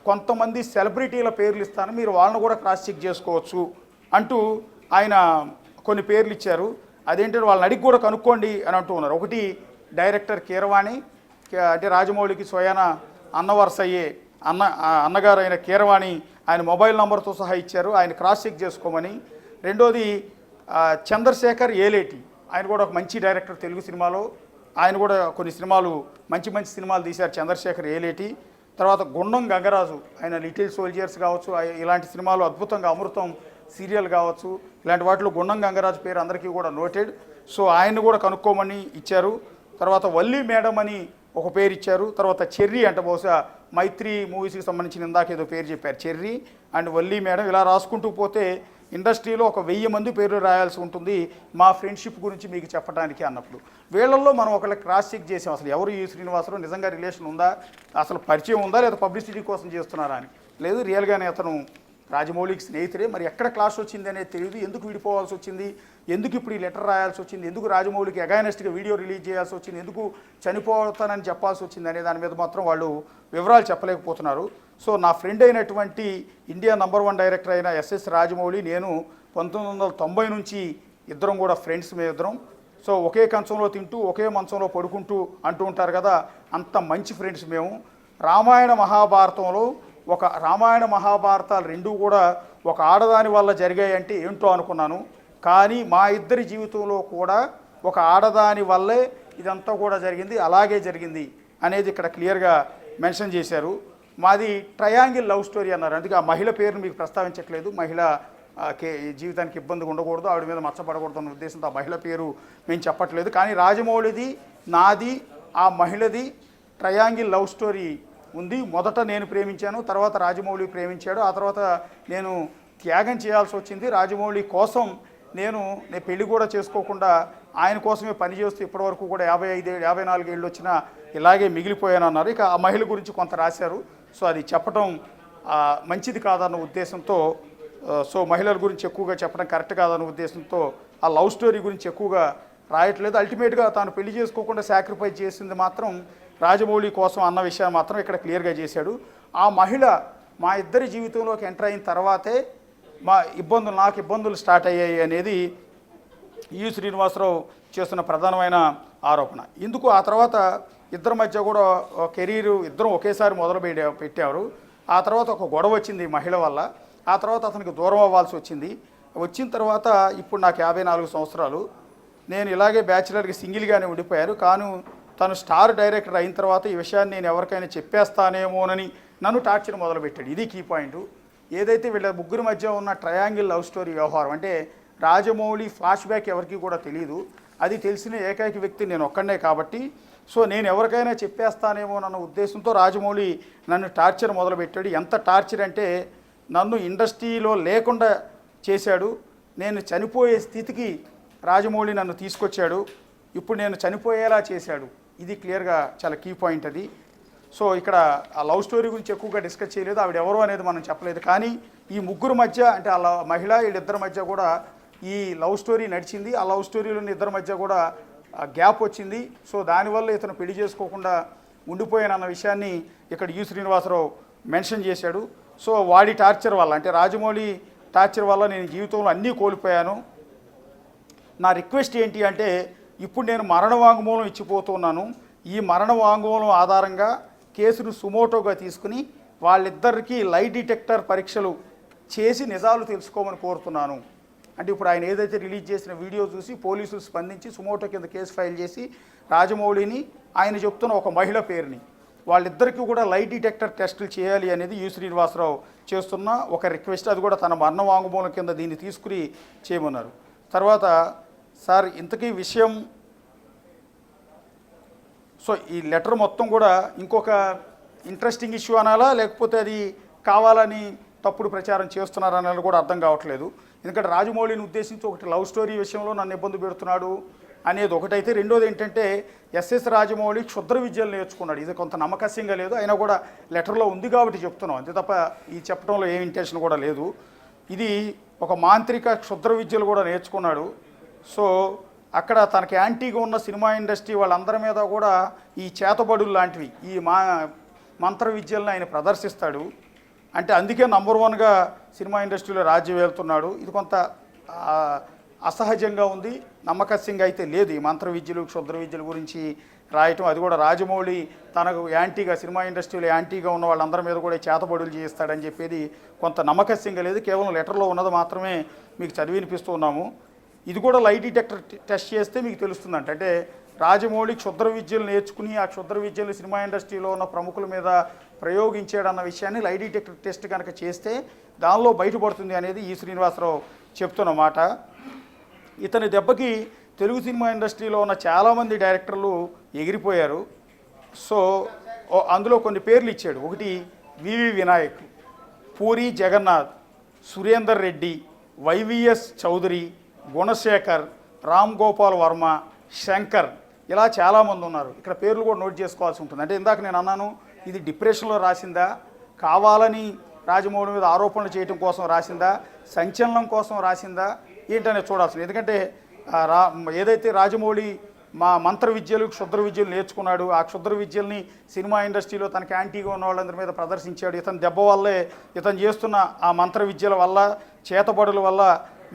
కొంతమంది సెలబ్రిటీల పేర్లు ఇస్తాను, మీరు వాళ్ళని కూడా క్రాస్ చెక్ చేసుకోవచ్చు అంటూ ఆయన కొన్ని పేర్లు ఇచ్చారు. అదేంటంటే వాళ్ళని అడిగి కూడా కనుక్కోండి అని అంటూ ఉన్నారు. ఒకటి డైరెక్టర్ కీరవాణి, అంటే రాజమౌళికి స్వయాన అన్నవరస అయ్యే అన్నగారు అయిన కీరవాణి, ఆయన మొబైల్ నంబర్తో సహా ఇచ్చారు, ఆయన క్రాస్ చెక్ చేసుకోమని. రెండోది చంద్రశేఖర్ ఏలేటి, ఆయన కూడా ఒక మంచి డైరెక్టర్ తెలుగు సినిమాలో, ఆయన కూడా కొన్ని సినిమాలు మంచి సినిమాలు తీశారు చంద్రశేఖర్ ఏలేటి. తర్వాత గుండం గంగరాజు, ఆయన లిటిల్ సోల్జర్స్ కావచ్చు, ఇలాంటి సినిమాలు అద్భుతంగా, అమృతం సీరియల్ కావచ్చు, ఇలాంటి వాటిలో గుండం గంగరాజు పేరు అందరికీ కూడా నోటెడ్. సో ఆయన్ని కూడా కనుక్కోమని ఇచ్చారు. తర్వాత వల్లి మేడం అని ఒక పేరు ఇచ్చారు. తర్వాత చెర్రీ, అంటే బహుశా మైత్రి మూవీస్కి సంబంధించిన ఇందాక ఏదో పేరు చెప్పారు, చెర్రీ అండ్ వల్లి మేడం. ఇలా రాసుకుంటూ పోతే ఇండస్ట్రీలో ఒక 1000 మంది పేర్లు రాయాల్సి ఉంటుంది మా ఫ్రెండ్షిప్ గురించి మీకు చెప్పడానికి అన్నప్పుడు. వీళ్ళల్లో మనం ఒకళ్ళకి క్రాస్ చెక్ చేసాం, అసలు ఎవరు యు శ్రీనివాసరావు, నిజంగా రిలేషన్ ఉందా, అసలు పరిచయం ఉందా, లేదా పబ్లిసిటీ కోసం చేస్తున్నారా అని. లేదు, రియల్గానే అతను రాజమౌళికి స్నేహితుడే, మరి ఎక్కడ క్లాష్ వచ్చింది అనేది తెలియదు. ఎందుకు విడిపోవాల్సి వచ్చింది, ఎందుకు ఇప్పుడు ఈ లెటర్ రాయాల్సి వచ్చింది, ఎందుకు రాజమౌళికి అగైనెస్ట్గా వీడియో రిలీజ్ చేయాల్సి వచ్చింది, ఎందుకు చనిపోతానని చెప్పాల్సి వచ్చింది అనే దాని మీద మాత్రం వాళ్ళు వివరాలు చెప్పలేకపోతున్నారు. సో నా ఫ్రెండ్ అయినటువంటి ఇండియా #1 డైరెక్టర్ అయిన ఎస్ఎస్ రాజమౌళి, నేను 1990 నుంచి ఇద్దరం కూడా ఫ్రెండ్స్, మేమిద్దరం. సో ఒకే కంచంలో తింటూ ఒకే మంచంలో పడుకుంటూ అంటూ ఉంటారు కదా, అంత మంచి ఫ్రెండ్స్ మేము. రామాయణ మహాభారతాలు రెండూ కూడా ఒక ఆడదాని వల్ల జరిగాయంటే ఏంటో అనుకున్నాను. కానీ మా ఇద్దరి జీవితంలో కూడా ఒక ఆడదాని వల్లే ఇదంతా కూడా జరిగింది, అలాగే జరిగింది అనేది ఇక్కడ క్లియర్గా మెన్షన్ చేశారు. మాది ట్రయాంగిల్ లవ్ స్టోరీ అన్నారు. అందుకే ఆ మహిళ పేరును మీకు ప్రస్తావించట్లేదు. మహిళ జీవితానికి ఇబ్బందిగా ఉండకూడదు, ఆవిడ మీద మచ్చపడకూడదు అన్న ఉద్దేశంతో ఆ మహిళ పేరు మేము చెప్పట్లేదు. కానీ రాజమౌళిది, నాది, ఆ మహిళది ట్రయాంగిల్ లవ్ స్టోరీ ఉంది. మొదట నేను ప్రేమించాను, తర్వాత రాజమౌళి ప్రేమించాడు, ఆ తర్వాత నేను త్యాగం చేయాల్సి వచ్చింది. రాజమౌళి కోసం నేను పెళ్లి కూడా చేసుకోకుండా ఆయన కోసమే పనిచేస్తూ ఇప్పటివరకు కూడా 54 ఏళ్ళు వచ్చినా ఇలాగే మిగిలిపోయాను అన్నారు. ఇక ఆ మహిళ గురించి కొంత రాశారు. సో అది చెప్పడం మంచిది కాదన్న ఉద్దేశంతో, సో మహిళల గురించి ఎక్కువగా చెప్పడం కరెక్ట్ కాదన్న ఉద్దేశంతో ఆ లవ్ స్టోరీ గురించి ఎక్కువగా రాయట్లేదు. అల్టిమేట్గా తాను పెళ్లి చేసుకోకుండా సాక్రిఫైస్ చేసింది మాత్రం రాజమౌళి కోసం అన్న విషయాన్ని మాత్రం ఇక్కడ క్లియర్గా చేశాడు. ఆ మహిళ మా ఇద్దరి జీవితంలోకి ఎంటర్ అయిన తర్వాతే నాకు ఇబ్బందులు స్టార్ట్ అయ్యాయి అనేది యు శ్రీనివాసరావు చేస్తున్న ప్రధానమైన ఆరోపణ. ఎందుకు ఆ తర్వాత ఇద్దరి మధ్య కూడా కెరీరు ఇద్దరం ఒకేసారి మొదలు పెట్టారు. ఆ తర్వాత ఒక గొడవ వచ్చింది మహిళ వల్ల. ఆ తర్వాత అతనికి దూరం అవ్వాల్సి వచ్చింది. వచ్చిన తర్వాత ఇప్పుడు నాకు 54 సంవత్సరాలు. నేను ఇలాగే బ్యాచిలర్కి సింగిల్గానే ఉండిపోయాను. కానీ తను స్టార్ డైరెక్టర్ అయిన తర్వాత ఈ విషయాన్ని నేను ఎవరికైనా చెప్పేస్తానేమోనని నన్ను టార్చర్ మొదలుపెట్టాడు. ఇది కీ పాయింట్. ఏదైతే వీళ్ళ ముగ్గురి మధ్య ఉన్న ట్రయాంగిల్ లవ్ స్టోరీ వ్యవహారం, అంటే రాజమౌళి ఫ్లాష్ బ్యాక్ ఎవరికి కూడా తెలియదు. అది తెలిసిన ఏకైక వ్యక్తి నేను ఒక్కడే కాబట్టి, సో నేను ఎవరికైనా చెప్పేస్తానేమో అన్న ఉద్దేశంతో రాజమౌళి నన్ను టార్చర్ మొదలుపెట్టాడు. ఎంత టార్చర్ అంటే నన్ను ఇండస్ట్రీలో లేకుండా చేశాడు. నేను చనిపోయే స్థితికి రాజమౌళి నన్ను తీసుకొచ్చాడు. ఇప్పుడు నేను చనిపోయేలా చేశాడు. ఇది క్లియర్గా చాలా కీ పాయింట్ అది. సో ఇక్కడ ఆ లవ్ స్టోరీ గురించి ఎక్కువగా డిస్కస్ చేయలేదు, ఆవిడ ఎవరు అనేది మనం చెప్పలేదు. కానీ ఈ ముగ్గురు మధ్య, అంటే ఆ మహిళ వీళ్ళిద్దరి మధ్య కూడా ఈ లవ్ స్టోరీ నడిచింది. ఆ లవ్ స్టోరీలోని ఇద్దరి మధ్య కూడా గ్యాప్ వచ్చింది. సో దానివల్ల ఇతను పెళ్లి చేసుకోకుండా ఉండిపోయానన్న విషయాన్ని ఇక్కడ యు శ్రీనివాసరావు మెన్షన్ చేశాడు. సో వాడి టార్చర్ వల్ల, అంటే రాజమౌళి టార్చర్ వల్ల నేను జీవితంలో అన్నీ కోల్పోయాను. నా రిక్వెస్ట్ ఏంటి అంటే, ఇప్పుడు నేను మరణ వాంగ్మూలం ఇచ్చిపోతున్నాను. ఈ మరణ వాంగ్మూలం ఆధారంగా కేసును సుమోటోగా తీసుకుని వాళ్ళిద్దరికీ లై డిటెక్టర్ పరీక్షలు చేసి నిజాలు తెలుసుకోమని కోరుతున్నాను. అంటే ఇప్పుడు ఆయన ఏదైతే రిలీజ్ చేసిన వీడియో చూసి పోలీసులు స్పందించి సుమోటో కింద కేసు ఫైల్ చేసి రాజమౌళిని, ఆయన చెప్తున్న ఒక మహిళ పేరుని, వాళ్ళిద్దరికీ కూడా లై డిటెక్టర్ టెస్టులు చేయాలి అనేది యు శ్రీనివాసరావు చేస్తున్న ఒక రిక్వెస్ట్. అది కూడా తన మరణ వాంగ్మూలం కింద దీన్ని తీసుకుని చేయమన్నారు. తర్వాత సార్ ఇంతకీ విషయం, సో ఈ లెటర్ మొత్తం కూడా ఇంకొక ఇంట్రెస్టింగ్ ఇష్యూ అనాలా, లేకపోతే అది కావాలని తప్పుడు ప్రచారం చేస్తున్నారనేది కూడా అర్థం కావట్లేదు. ఎందుకంటే రాజమౌళిని ఉద్దేశించి ఒకటి లవ్ స్టోరీ విషయంలో నన్ను ఇబ్బంది పెడుతున్నాడు అనేది ఒకటైతే, రెండోది ఏంటంటే ఎస్ఎస్ రాజమౌళి క్షుద్ర విద్యలు నేర్చుకున్నాడు. ఇది కొంత నమ్మకస్యంగా లేదు, అయినా కూడా లెటర్లో ఉంది కాబట్టి చెప్తున్నాం, అంతే తప్ప ఈ చెప్పడంలో ఏ ఇంటెన్షన్ కూడా లేదు. ఇది ఒక మాంత్రిక క్షుద్ర విద్యలు కూడా నేర్చుకున్నాడు. సో అక్కడ తనకి యాంటీగా ఉన్న సినిమా ఇండస్ట్రీ వాళ్ళందరి మీద కూడా ఈ చేతబడులు లాంటివి, ఈ మంత్ర విద్యలను ఆయన ప్రదర్శిస్తాడు. అంటే అందుకే #1గా సినిమా ఇండస్ట్రీలో రాజ్యం వెళ్తున్నాడు. ఇది కొంత అసహజంగా ఉంది, నమ్మకస్యంగా అయితే లేదు. ఈ మంత్ర విద్యలు క్షుద్ర విద్యల గురించి రాయటం, అది కూడా రాజమౌళి తనకు యాంటీగా, సినిమా ఇండస్ట్రీలో యాంటీగా ఉన్న వాళ్ళందరి మీద కూడా చేతబడులు చేస్తాడని చెప్పేది కొంత నమ్మకస్యంగా లేదు. కేవలం లెటర్లో ఉన్నది మాత్రమే మీకు చదివినిపిస్తూ ఉన్నాము. ఇది కూడా లై డిటెక్టర్ టెస్ట్ చేస్తే మీకు తెలుస్తుందంట. అంటే రాజమౌళి క్షుద్ర విద్యలు నేర్చుకుని ఆ క్షుద్ర విద్యలు సినిమా ఇండస్ట్రీలో ఉన్న ప్రముఖుల మీద ప్రయోగించాడన్న విషయాన్ని లై డిటెక్టర్ టెస్ట్ కనుక చేస్తే దానిలో బయటపడుతుంది అనేది ఈ శ్రీనివాసరావు చెప్తున్నమాట. ఇతని దెబ్బకి తెలుగు సినిమా ఇండస్ట్రీలో ఉన్న చాలామంది డైరెక్టర్లు ఎగిరిపోయారు. సో అందులో కొన్ని పేర్లు ఇచ్చాడు. ఒకటి వివి వినాయక్, పూరి జగన్నాథ్, సురేందర్ రెడ్డి, వైవిఎస్ చౌదరి, గుణశేఖర్, రామ్ గోపాల్ వర్మ, శంకర్, ఇలా చాలామంది ఉన్నారు. ఇక్కడ పేర్లు కూడా నోట్ చేసుకోవాల్సి ఉంటుంది. అంటే ఇందాక నేను అన్నాను, ఇది డిప్రెషన్లో రాసిందా, కావాలని రాజమౌళి మీద ఆరోపణలు చేయడం కోసం రాసిందా, సంచలనం కోసం రాసిందా ఏంటనేది చూడాల్సింది. ఎందుకంటే ఏదైతే రాజమౌళి మంత్ర విద్యలు క్షుద్ర విద్యలు నేర్చుకున్నాడు, ఆ క్షుద్ర విద్యల్ని సినిమా ఇండస్ట్రీలో తనకి యాంటీగా ఉన్న వాళ్ళందరి మీద ప్రదర్శించాడు. ఇతని దెబ్బ వల్లే, ఇతను చేస్తున్న ఆ మంత్ర విద్యల వల్ల, చేతబడుల వల్ల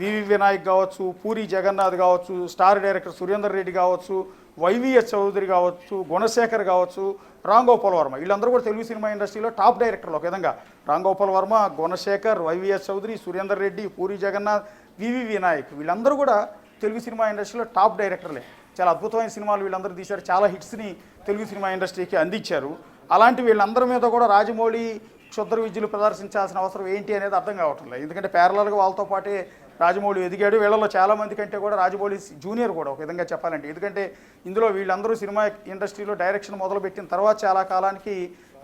వివి వినాయక్ కావచ్చు, పూరి జగన్నాథ్ కావచ్చు, స్టార్ డైరెక్టర్ సురేందర్ రెడ్డి కావచ్చు, వైవిఎస్ చౌదరి కావచ్చు, గుణశేఖర్ కావచ్చు, రామ్ గోపాల్ వర్మ, వీళ్ళందరూ కూడా తెలుగు సినిమా ఇండస్ట్రీలో టాప్ డైరెక్టర్లు. ఒక విధంగా రామ్ గోపాల్ వర్మ, గుణశేఖర్, వైవిఎస్ చౌదరి, సురేందర్ రెడ్డి, పూరి జగన్నాథ్, వివి వినాయక్, వీళ్ళందరూ కూడా తెలుగు సినిమా ఇండస్ట్రీలో టాప్ డైరెక్టర్లే. చాలా అద్భుతమైన సినిమాలు వీళ్ళందరూ తీశారు, చాలా హిట్స్ని తెలుగు సినిమా ఇండస్ట్రీకి అందించారు. అలాంటి వీళ్ళందరి మీద కూడా రాజమౌళి క్షుద్ర విద్యలు ప్రదర్శించాల్సిన అవసరం ఏంటి అనేది అర్థం కావటం లేదు. ఎందుకంటే ప్యారలల్గా వాళ్ళతో పాటే రాజమౌళి ఎదిగాడు. వీళ్ళలో చాలామంది కంటే కూడా రాజమౌళి జూనియర్ కూడా ఒక విధంగా చెప్పాలంటే. ఎందుకంటే ఇందులో వీళ్ళందరూ సినిమా ఇండస్ట్రీలో డైరెక్షన్ మొదలుపెట్టిన తర్వాత చాలా కాలానికి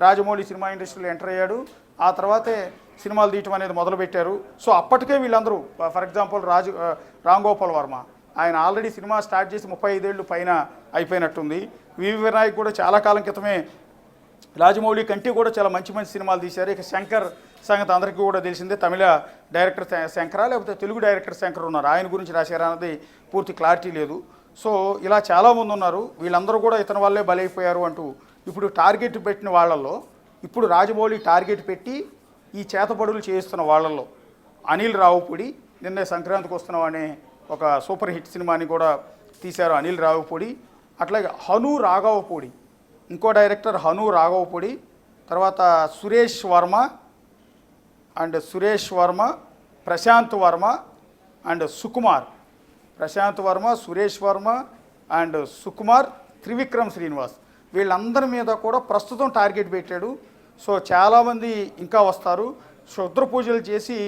రాజమౌళి సినిమా ఇండస్ట్రీలో ఎంటర్ అయ్యాడు. ఆ తర్వాతే సినిమాలు తీయటం అనేది మొదలుపెట్టారు. సో అప్పటికే వీళ్ళందరూ, ఫర్ ఎగ్జాంపుల్ రామ్ గోపాల్ వర్మ, ఆయన ఆల్రెడీ సినిమా స్టార్ట్ చేసి 35 ఏళ్ళు పైన అయిపోయినట్టుంది. వివి వినాయక్ కూడా చాలా కాలం క్రితమే రాజమౌళి కంటే కూడా చాలా మంచి మంచి సినిమాలు తీశారు. ఇక శంకర్ సంగతి అందరికీ కూడా తెలిసిందే. తమిళ డైరెక్టర్ శంకరా లేకపోతే తెలుగు డైరెక్టర్ శంకర్ ఉన్నారు, ఆయన గురించి రాశారా అన్నది పూర్తి క్లారిటీ లేదు. సో ఇలా చాలామంది ఉన్నారు, వీళ్ళందరూ కూడా ఇతని వల్లే బలైపోయారు అంటూ ఇప్పుడు టార్గెట్ పెట్టిన వాళ్ళల్లో, ఇప్పుడు రాజమౌళి టార్గెట్ పెట్టి ఈ చేతబడులు చేయిస్తున్న వాళ్ళల్లో అనిల్ రావుపూడి, నిన్నే సంక్రాంతికి వస్తున్నాం అనే ఒక సూపర్ హిట్ సినిమాని కూడా తీశారు అనిల్ రావుపూడి. అట్లాగే హను రాఘవపూడి, ఇంకో డైరెక్టర్ హను రాఘవపూడి, తర్వాత సురేష్ వర్మ, ప్రశాంత్ వర్మ అండ్ సుకుమార్. ప్రశాంత్ వర్మ, సురేష్ వర్మ అండ్ సుకుమార్, త్రివిక్రమ్ శ్రీనివాస్, వీళ్ళందరి మీద కూడా ప్రస్తుతం టార్గెట్ పెట్టాడు. సో చాలామంది ఇంకా వస్తారు. క్షుద్ర పూజలు చేసి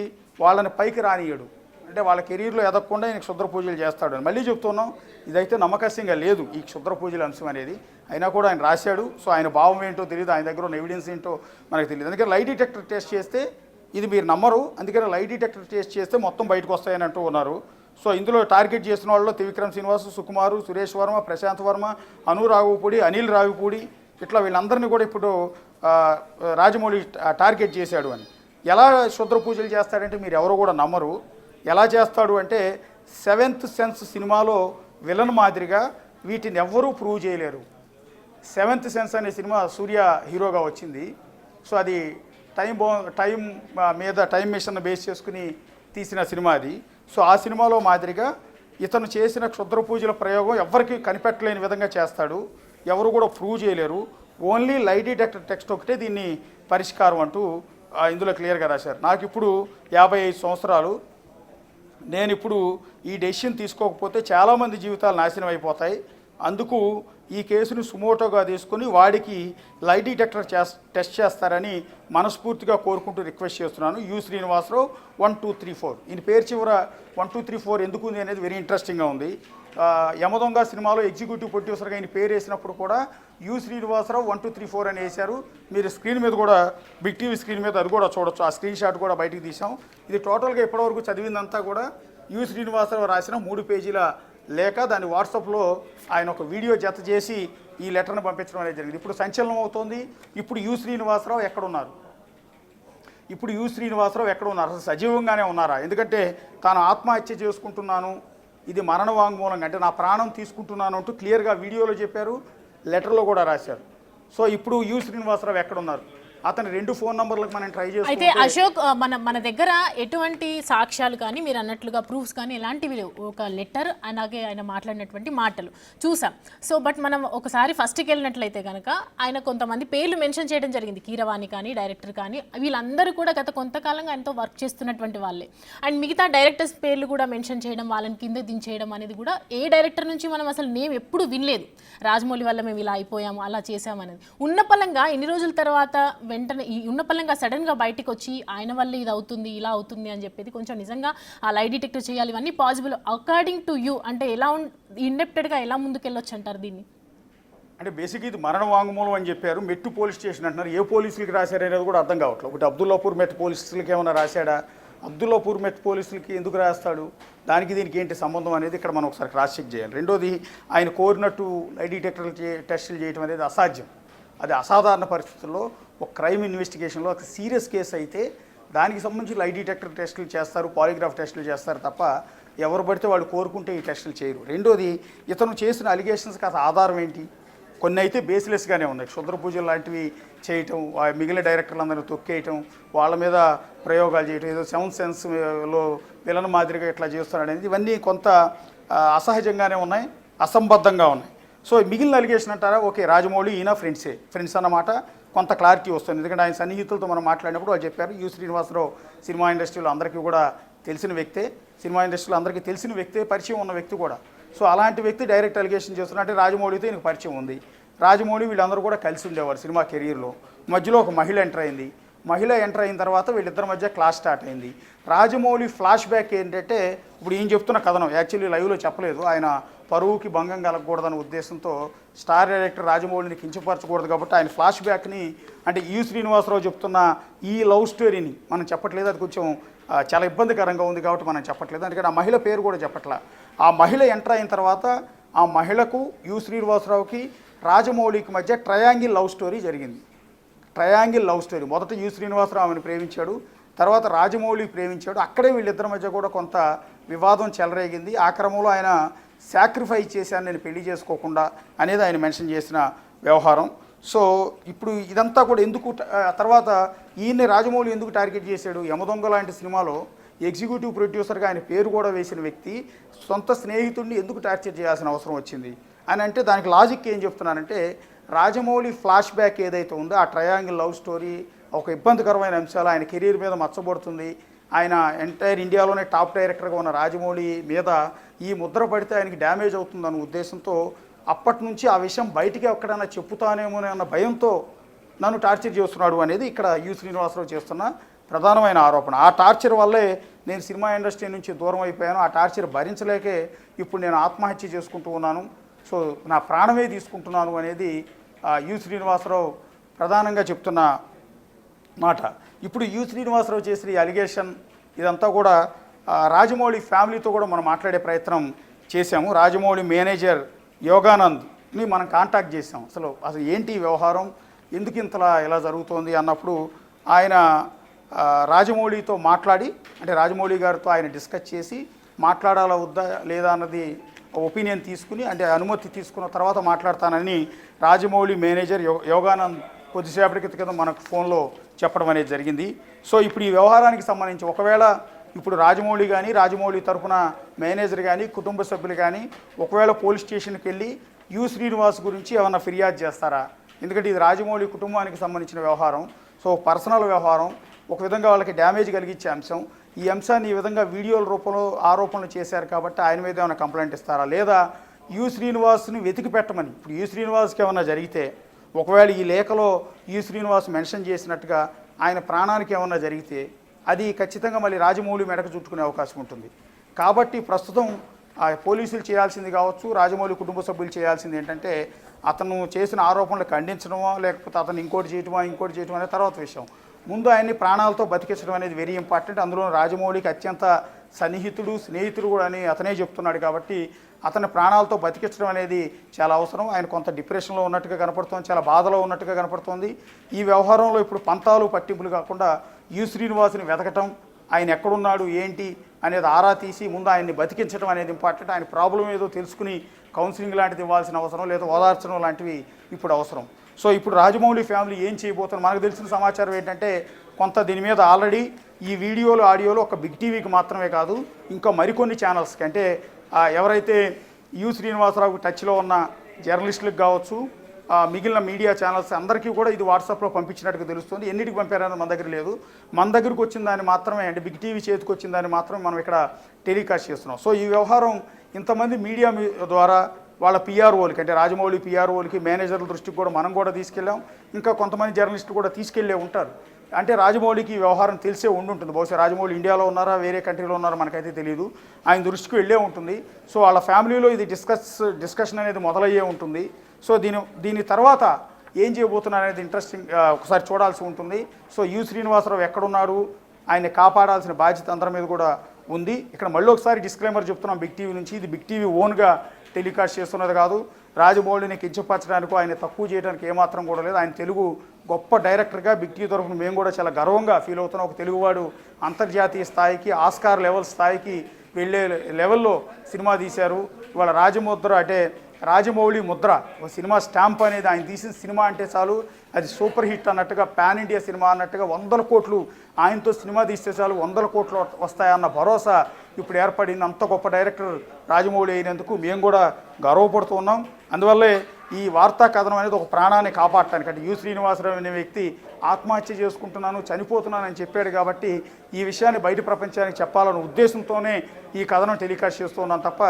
వాళ్ళని పైకి రానియడు, అంటే వాళ్ళ కెరీర్లో ఎదగకుండా ఆయన క్షుద్ర పూజలు చేస్తాడు అని మళ్ళీ చెప్తున్నాం. ఇదైతే నమ్మకస్యంగా లేదు ఈ క్షుద్ర పూజల అంశం అనేది, అయినా కూడా ఆయన రాశాడు. సో ఆయన భావం ఏంటో తెలియదు, ఆయన దగ్గర ఉన్న ఎవిడెన్స్ ఏంటో మనకు తెలియదు. అందుకని లై డిటెక్టర్ టెస్ట్ చేస్తే ఇది మీరు నమ్మరు, అందుకని లై డిటెక్టర్ టెస్ట్ చేస్తే మొత్తం బయటకు వస్తాయని అంటూ ఉన్నారు. సో ఇందులో టార్గెట్ చేసిన వాళ్ళలో త్రివిక్రమ్ శ్రీనివాస్, సుకుమారు, సురేష్ వర్మ, ప్రశాంత్ వర్మ, అను రావుపూడి, అనిల్ రావుపూడి, ఇట్లా వీళ్ళందరినీ కూడా ఇప్పుడు రాజమౌళి టార్గెట్ చేశాడు అని. ఎలా క్షుద్ర పూజలు చేస్తాడంటే మీరు ఎవరు కూడా నమ్మరు. ఎలా చేస్తాడు అంటే, 7th సెన్స్ సినిమాలో విలన్ మాదిరిగా వీటిని ఎవ్వరూ ప్రూవ్ చేయలేరు. 7th సెన్స్ అనే సినిమా సూర్య హీరోగా వచ్చింది. సో అది టైం మిషన్ బేస్ చేసుకుని తీసిన సినిమా అది. సో ఆ సినిమాలో మాదిరిగా ఇతను చేసిన క్షుద్ర పూజల ప్రయోగం ఎవరికి కనిపెట్టలేని విధంగా చేస్తాడు, ఎవరు కూడా ప్రూవ్ చేయలేరు. ఓన్లీ లై డిటెక్టర్ టెక్స్ట్ ఒకటే దీన్ని పరిష్కారం అంటూ ఇందులో క్లియర్గా రాశారు. నాకు ఇప్పుడు 55 సంవత్సరాలు, నేను ఇప్పుడు ఈ డెసిషన్ తీసుకోకపోతే చాలామంది జీవితాలు నాశనం అయిపోతాయి. అందుకు ఈ కేసును సుమోటోగా తీసుకుని వాడికి లై డిటెక్టర్ టెస్ట్ చేస్తారని మనస్ఫూర్తిగా కోరుకుంటూ రిక్వెస్ట్ చేస్తున్నాను. యు శ్రీనివాసరావు 1234, ఈయన పేరు చివర 1234 ఎందుకు ఉంది అనేది వెరీ ఇంట్రెస్టింగ్గా ఉంది. యమదొంగ సినిమాలో ఎగ్జిక్యూటివ్ ప్రొడ్యూసర్గా ఈయన పేరు వేసినప్పుడు కూడా యు శ్రీనివాసరావు 1234 అని వేశారు. మీరు స్క్రీన్ మీద కూడా, బిగ్ టీవీ స్క్రీన్ మీద అది కూడా చూడొచ్చు, ఆ స్క్రీన్ షాట్ కూడా బయటికి తీసాం. ఇది టోటల్గా ఇప్పటివరకు చదివిందంతా కూడా యు శ్రీనివాసరావు రాసిన 3 పేజీల లేక దాన్ని వాట్సాప్లో ఆయన ఒక వీడియో జత చేసి ఈ లెటర్ను పంపించడం అనేది జరిగింది. ఇప్పుడు సంచలనం అవుతోంది. ఇప్పుడు యు శ్రీనివాసరావు ఎక్కడున్నారు? అసలు సజీవంగానే ఉన్నారా? ఎందుకంటే తాను ఆత్మహత్య చేసుకుంటున్నాను, ఇది మరణ వాంగ్మూలంగా, అంటే నా ప్రాణం తీసుకుంటున్నాను అంటూ క్లియర్గా వీడియోలో చెప్పారు, లెటర్లో కూడా రాశారు. సో ఇప్పుడు యు శ్రీనివాసరావు ఎక్కడున్నారు? అతని 2 ఫోన్ నంబర్లకు మనం ట్రై చేస్తాం. అయితే అశోక్, మన దగ్గర ఎటువంటి సాక్ష్యాలు కానీ మీరు అన్నట్లుగా ప్రూఫ్స్ కానీ ఎలాంటివి లేవు. ఒక లెటర్, అలాగే ఆయన మాట్లాడినటువంటి మాటలు చూసాం. సో బట్ మనం ఒకసారి ఫస్ట్కి వెళ్ళినట్లయితే కనుక ఆయన కొంతమంది పేర్లు మెన్షన్ చేయడం జరిగింది. కీరవాణి కానీ, డైరెక్టర్ కానీ, వీళ్ళందరూ కూడా గత కొంతకాలంగా ఆయనతో వర్క్ చేస్తున్నటువంటి వాళ్ళే. అండ్ మిగతా డైరెక్టర్స్ పేర్లు కూడా మెన్షన్ చేయడం, వాళ్ళని కింద దించేయడం అనేది కూడా ఏ డైరెక్టర్ నుంచి మనం అసలు నేమ్ ఎప్పుడు వినలేదు. రాజమౌళి వల్ల మేము ఇలా అయిపోయాము, అలా చేసామనేది ఉన్నపలంగా ఇన్ని రోజుల తర్వాత వెంటనే ఈ ఉన్నపల్లంగా సడన్గా బయటకు వచ్చి ఆయన వల్ల ఇది అవుతుంది, ఇలా అవుతుంది అని చెప్పేది కొంచెం నిజంగా ఆ లై డిటెక్టర్ చేయాలి, ఇవన్నీ పాసిబుల్ అకార్డింగ్ టు యూ అంటే ఎలా ఇండెప్టెడ్గా ఎలా ముందుకెళ్ళొచ్చు అంటారు దీన్ని? అంటే బేసిక్ ఇది మరణ వాంగ్మూలం అని చెప్పారు. మెట్టు పోలీస్ స్టేషన్ అంటున్నారు. ఏ పోలీసులకి రాశారనేది కూడా అర్థం కావట్లేదు. ఒకటి అబ్దుల్లాపూర్ మెట్ పోలీసులకి ఏమైనా రాశాడా? అబ్దుల్లాపూర్ మెట్ పోలీసులకి ఎందుకు రాస్తాడు? దానికి దీనికి ఏంటి సంబంధం అనేది ఇక్కడ మనం ఒకసారి క్రాస్ చెక్ చేయాలి. రెండోది, ఆయన కోరినట్టు లై డిటెక్టర్లు టెస్టులు చేయడం అనేది అసాధ్యం. అది అసాధారణ పరిస్థితుల్లో ఒక క్రైమ్ ఇన్వెస్టిగేషన్లో ఒక సీరియస్ కేసు అయితే దానికి సంబంధించి లై డిటెక్టర్ టెస్టులు చేస్తారు, పాలిగ్రాఫ్ టెస్టులు చేస్తారు తప్ప ఎవరు పడితే వాళ్ళు కోరుకుంటే ఈ టెస్టులు చేయరు. రెండోది, ఇతను చేసిన అలిగేషన్స్కి అసలు ఆధారం ఏంటి? కొన్ని అయితే బేస్లెస్గానే ఉన్నాయి. క్షుద్ర పూజలు లాంటివి చేయటం, మిగిలిన డైరెక్టర్లందరినీ తొక్కేయటం, వాళ్ళ మీద ప్రయోగాలు చేయటం, ఏదో సెవెంత్ సెన్స్లో విలన్ మాదిరిగా ఇట్లా చేస్తున్నారు అనేది ఇవన్నీ కొంత అసహజంగానే ఉన్నాయి, అసంబద్ధంగా ఉన్నాయి. సో మిగిలిన అలిగేషన్ అంటారా, ఓకే రాజమౌళి ఈయన ఫ్రెండ్స్ అన్నమాట కొంత క్లారిటీ వస్తుంది. ఎందుకంటే ఆయన సన్నిహితులతో మనం మాట్లాడినప్పుడు వాళ్ళు చెప్పారు యు శ్రీనివాసరావు సినిమా ఇండస్ట్రీలో అందరికీ కూడా తెలిసిన వ్యక్తే, సినిమా ఇండస్ట్రీలో అందరికీ తెలిసిన వ్యక్తే, పరిచయం ఉన్న వ్యక్తి కూడా. సో అలాంటి వ్యక్తి డైరెక్ట్ అలిగేషన్ చేస్తున్నా అంటే రాజమౌళితో ఈయనకు పరిచయం ఉంది. రాజమౌళి వీళ్ళందరూ కూడా కలిసి ఉండేవారు సినిమా కెరీర్లో. మధ్యలో ఒక మహిళ ఎంటర్ అయింది. మహిళ ఎంటర్ అయిన తర్వాత వీళ్ళిద్దరి మధ్య క్లాస్ స్టార్ట్ అయింది. రాజమౌళి ఫ్లాష్ బ్యాక్ ఏంటంటే, ఇప్పుడు ఈయన చెప్తున్న కథనం యాక్చువల్లీ లైవ్లో చెప్పలేదు. ఆయన పరువుకి భంగం కలగకూడదనే ఉద్దేశంతో స్టార్ డైరెక్టర్ రాజమౌళిని కించపరచకూడదు కాబట్టి ఆయన ఫ్లాష్ బ్యాక్ని అంటే యు శ్రీనివాసరావు చెప్తున్న ఈ లవ్ స్టోరీని మనం చెప్పట్లేదు. అది కొంచెం చాలా ఇబ్బందికరంగా ఉంది కాబట్టి మనం చెప్పట్లేదు. అందుకని ఆ మహిళ పేరు కూడా చెప్పట్లా. ఆ మహిళ ఎంటర్ అయిన తర్వాత ఆ మహిళకు యు శ్రీనివాసరావుకి రాజమౌళికి మధ్య ట్రయాంగిల్ లవ్ స్టోరీ జరిగింది. Triangle love story. మొదట యు శ్రీనివాసరావు ఆమెను ప్రేమించాడు, తర్వాత రాజమౌళి ప్రేమించాడు. అక్కడే వీళ్ళిద్దరి మధ్య కూడా కొంత వివాదం చెలరేగింది. ఆ క్రమంలో ఆయన సాక్రిఫైస్ చేశాను నేను పెళ్లి చేసుకోకుండా అనేది ఆయన మెన్షన్ చేసిన వ్యవహారం. సో ఇప్పుడు ఇదంతా కూడా ఎందుకు తర్వాత ఈయన్ని రాజమౌళి ఎందుకు టార్గెట్ చేశాడు? యమదొంగ లాంటి సినిమాలో ఎగ్జిక్యూటివ్ ప్రొడ్యూసర్గా ఆయన పేరు కూడా వేసిన వ్యక్తి సొంత స్నేహితుడిని ఎందుకు టార్చర్ చేయాల్సిన అవసరం వచ్చింది అని అంటే దానికి లాజిక్ ఏం చెప్తున్నానంటే, రాజమౌళి ఫ్లాష్ బ్యాక్ ఏదైతే ఉందో ఆ ట్రయాంగిల్ లవ్ స్టోరీ ఒక ఇబ్బందికరమైన అంశాలు, ఆయన కెరీర్ మీద మచ్చబడుతుంది. ఆయన ఎంటైర్ ఇండియాలోనే టాప్ డైరెక్టర్గా ఉన్న రాజమౌళి మీద ఈ ముద్ర పడితే ఆయనకి డ్యామేజ్ అవుతుందన్న ఉద్దేశంతో అప్పటి నుంచి ఆ విషయం బయటికి ఎక్కడైనా చెప్పుతానేమో అన్న భయంతో నన్ను టార్చర్ చేస్తున్నాడు అనేది ఇక్కడ యు శ్రీనివాసరావు చేస్తున్న ప్రధానమైన ఆరోపణ. ఆ టార్చర్ వల్లే నేను సినిమా ఇండస్ట్రీ నుంచి దూరం అయిపోయాను, ఆ టార్చర్ భరించలేకే ఇప్పుడు నేను ఆత్మహత్య చేసుకుంటూ ఉన్నాను, సో నా ప్రాణమే తీసుకుంటున్నాను అనేది యు శ్రీనివాసరావు ప్రధానంగా చెప్తున్న మాట. ఇప్పుడు యు శ్రీనివాసరావు చేసిన ఈ అలిగేషన్ ఇదంతా కూడా రాజమౌళి ఫ్యామిలీతో కూడా మనం మాట్లాడే ప్రయత్నం చేశాము. రాజమౌళి మేనేజర్ యోగానంద్ని మనం కాంటాక్ట్ చేసాం. అసలు ఏంటి వ్యవహారం, ఎందుకు ఇంతలా ఇలా జరుగుతోంది అన్నప్పుడు ఆయన రాజమౌళితో మాట్లాడి అంటే రాజమౌళి గారితో ఆయన డిస్కస్ చేసి మాట్లాడాలా వద్దా లేదా అన్నది ఒపీనియన్ తీసుకుని అంటే అనుమతి తీసుకున్న తర్వాత మాట్లాడతానని రాజమౌళి మేనేజర్ యోగానంద్ కొద్దిసేపటి క్రితం మనకు ఫోన్లో చెప్పడం అనేది జరిగింది. సో ఇప్పుడు ఈ వ్యవహారానికి సంబంధించి ఒకవేళ ఇప్పుడు రాజమౌళి కానీ రాజమౌళి తరఫున మేనేజర్ కానీ కుటుంబ సభ్యులు కానీ ఒకవేళ పోలీస్ స్టేషన్కి వెళ్ళి యు శ్రీనివాస్ గురించి ఏమన్నా ఫిర్యాదు చేస్తారా? ఎందుకంటే ఇది రాజమౌళి కుటుంబానికి సంబంధించిన వ్యవహారం, సో పర్సనల్ వ్యవహారం, ఒక విధంగా వాళ్ళకి డ్యామేజ్ కలిగించే అంశం. ఈ అంశాన్ని ఈ విధంగా వీడియోల రూపంలో ఆరోపణలు చేశారు కాబట్టి ఆయన మీద ఏమైనా కంప్లైంట్ ఇస్తారా, లేదా యు శ్రీనివాస్ని వెతికి పెట్టమని ఇప్పుడు యు శ్రీనివాస్కి ఏమైనా జరిగితే ఒకవేళ ఈ లేఖలో యు శ్రీనివాస్ మెన్షన్ చేసినట్టుగా ఆయన ప్రాణానికి ఏమన్నా జరిగితే అది ఖచ్చితంగా మళ్ళీ రాజమౌళి మెడకు చుట్టుకునే అవకాశం ఉంటుంది. కాబట్టి ప్రస్తుతం పోలీసులు చేయాల్సింది కావచ్చు, రాజమౌళి కుటుంబ సభ్యులు చేయాల్సింది ఏంటంటే అతను చేసిన ఆరోపణలు ఖండించడమో లేకపోతే అతను ఇంకోటి చేయటమో అనేది తర్వాత విషయం. ముందు ఆయన్ని ప్రాణాలతో బతికించడం అనేది వెరీ ఇంపార్టెంట్. అందులో రాజమౌళికి అత్యంత సన్నిహితుడు స్నేహితుడు కూడా అని అతనే చెప్తున్నాడు కాబట్టి అతని ప్రాణాలతో బతికించడం అనేది చాలా అవసరం. ఆయన కొంత డిప్రెషన్లో ఉన్నట్టుగా కనపడుతోంది, చాలా బాధలో ఉన్నట్టుగా కనపడుతోంది. ఈ వ్యవహారంలో ఇప్పుడు పంతాలు పట్టింపులు కాకుండా యు శ్రీనివాస్ని వెతకటం, ఆయన ఎక్కడున్నాడు ఏంటి అనేది ఆరా తీసి ముందు ఆయన్ని బతికించడం అనేది ఇంపార్టెంట్. ఆయన ప్రాబ్లం ఏదో తెలుసుకుని కౌన్సిలింగ్ లాంటిది ఇవ్వాల్సిన అవసరం, లేదా ఓదార్చడం లాంటివి ఇప్పుడు అవసరం. సో ఇప్పుడు రాజమౌళి ఫ్యామిలీ ఏం చేయబోతున్నారు? మనకు తెలిసిన సమాచారం ఏంటంటే కొంత దీని మీద ఆల్రెడీ ఈ వీడియోలు ఆడియోలు ఒక బిగ్ టీవీకి మాత్రమే కాదు ఇంకా మరికొన్ని ఛానల్స్కి అంటే ఎవరైతే యు శ్రీనివాసరావు టచ్లో ఉన్న జర్నలిస్టులకు కావచ్చు మిగిలిన మీడియా ఛానల్స్ అందరికీ కూడా ఇది వాట్సాప్లో పంపించినట్టుగా తెలుస్తుంది. ఎన్నిటికి పంపారనేది మన దగ్గర లేదు. మన దగ్గరకు వచ్చిన దాన్ని మాత్రమే అంటే బిగ్ టీవీ చేతికి వచ్చిన దాన్ని మాత్రమే మనం ఇక్కడ టెలికాస్ట్ చేస్తున్నాం. సో ఈ వ్యవహారం ఇంతమంది మీడియా ద్వారా వాళ్ళ పిఆర్ఓలకి అంటే రాజమౌళి పిఆర్ఓలకి మేనేజర్ల దృష్టికి కూడా మనం కూడా తీసుకెళ్ళాం, ఇంకా కొంతమంది జర్నలిస్టులు కూడా తీసుకెళ్ళే ఉంటారు. అంటే రాజమౌళికి ఈ వ్యవహారం తెలిసే ఉండుంటుంది. బహుశా రాజమౌళి ఇండియాలో ఉన్నారా వేరే కంట్రీలో ఉన్నారా మనకైతే తెలియదు, ఆయన దృష్టికి వెళ్ళే ఉంటుంది. సో వాళ్ళ ఫ్యామిలీలో ఇది డిస్కషన్ అనేది మొదలయ్యే ఉంటుంది. సో దీని తర్వాత ఏం చేయబోతున్నారు అనేది ఇంట్రెస్టింగ్ ఒకసారి చూడాల్సి ఉంటుంది. సో యు శ్రీనివాసరావు ఎక్కడున్నారు, ఆయన్ని కాపాడాల్సిన బాధ్యత అందరి మీద కూడా ఉంది. ఇక్కడ మళ్ళీ ఒకసారి డిస్క్లైమర్ చెప్తున్నాం బిగ్ టీవీ నుంచి, ఇది బిగ్ టీవీ ఓన్గా టెలికాస్ట్ చేస్తున్నది కాదు. రాజమౌళిని కించపరచడానికి, ఆయన తక్కువ చేయడానికి ఏమాత్రం కూడా లేదు. ఆయన తెలుగు గొప్ప డైరెక్టర్గా బిగ్ టీ తరఫున మేము కూడా చాలా గర్వంగా ఫీల్ అవుతున్నాం. ఒక తెలుగువాడు అంతర్జాతీయ స్థాయికి, ఆస్కార్ లెవెల్ స్థాయికి వెళ్ళే లెవెల్లో సినిమా తీశారు. ఇవాళ రాజమౌళి ముద్ర, ఒక సినిమా స్టాంప్ అనేది, ఆయన తీసిన సినిమా అంటే చాలు అది సూపర్ హిట్ అన్నట్టుగా, పాన్ ఇండియా సినిమా అన్నట్టుగా 100 కోట్లు ఆయనతో సినిమా తీస్తే చాలు 100 కోట్లు వస్తాయన్న భరోసా ఇప్పుడు ఏర్పడింది. అంత గొప్ప డైరెక్టర్ రాజమౌళి అయినందుకు మేము కూడా గర్వపడుతూ ఉన్నాం. అందువల్లే ఈ వార్తా కథనం అనేది ఒక ప్రాణాన్ని కాపాడటానికి, అంటే యు శ్రీనివాసరావు అనే వ్యక్తి ఆత్మహత్య చేసుకుంటున్నాను, చనిపోతున్నానని చెప్పాడు కాబట్టి ఈ విషయాన్ని బయట ప్రపంచానికి చెప్పాలన్న ఉద్దేశంతోనే ఈ కథనం టెలికాస్ట్ చేస్తూ ఉన్నాం తప్ప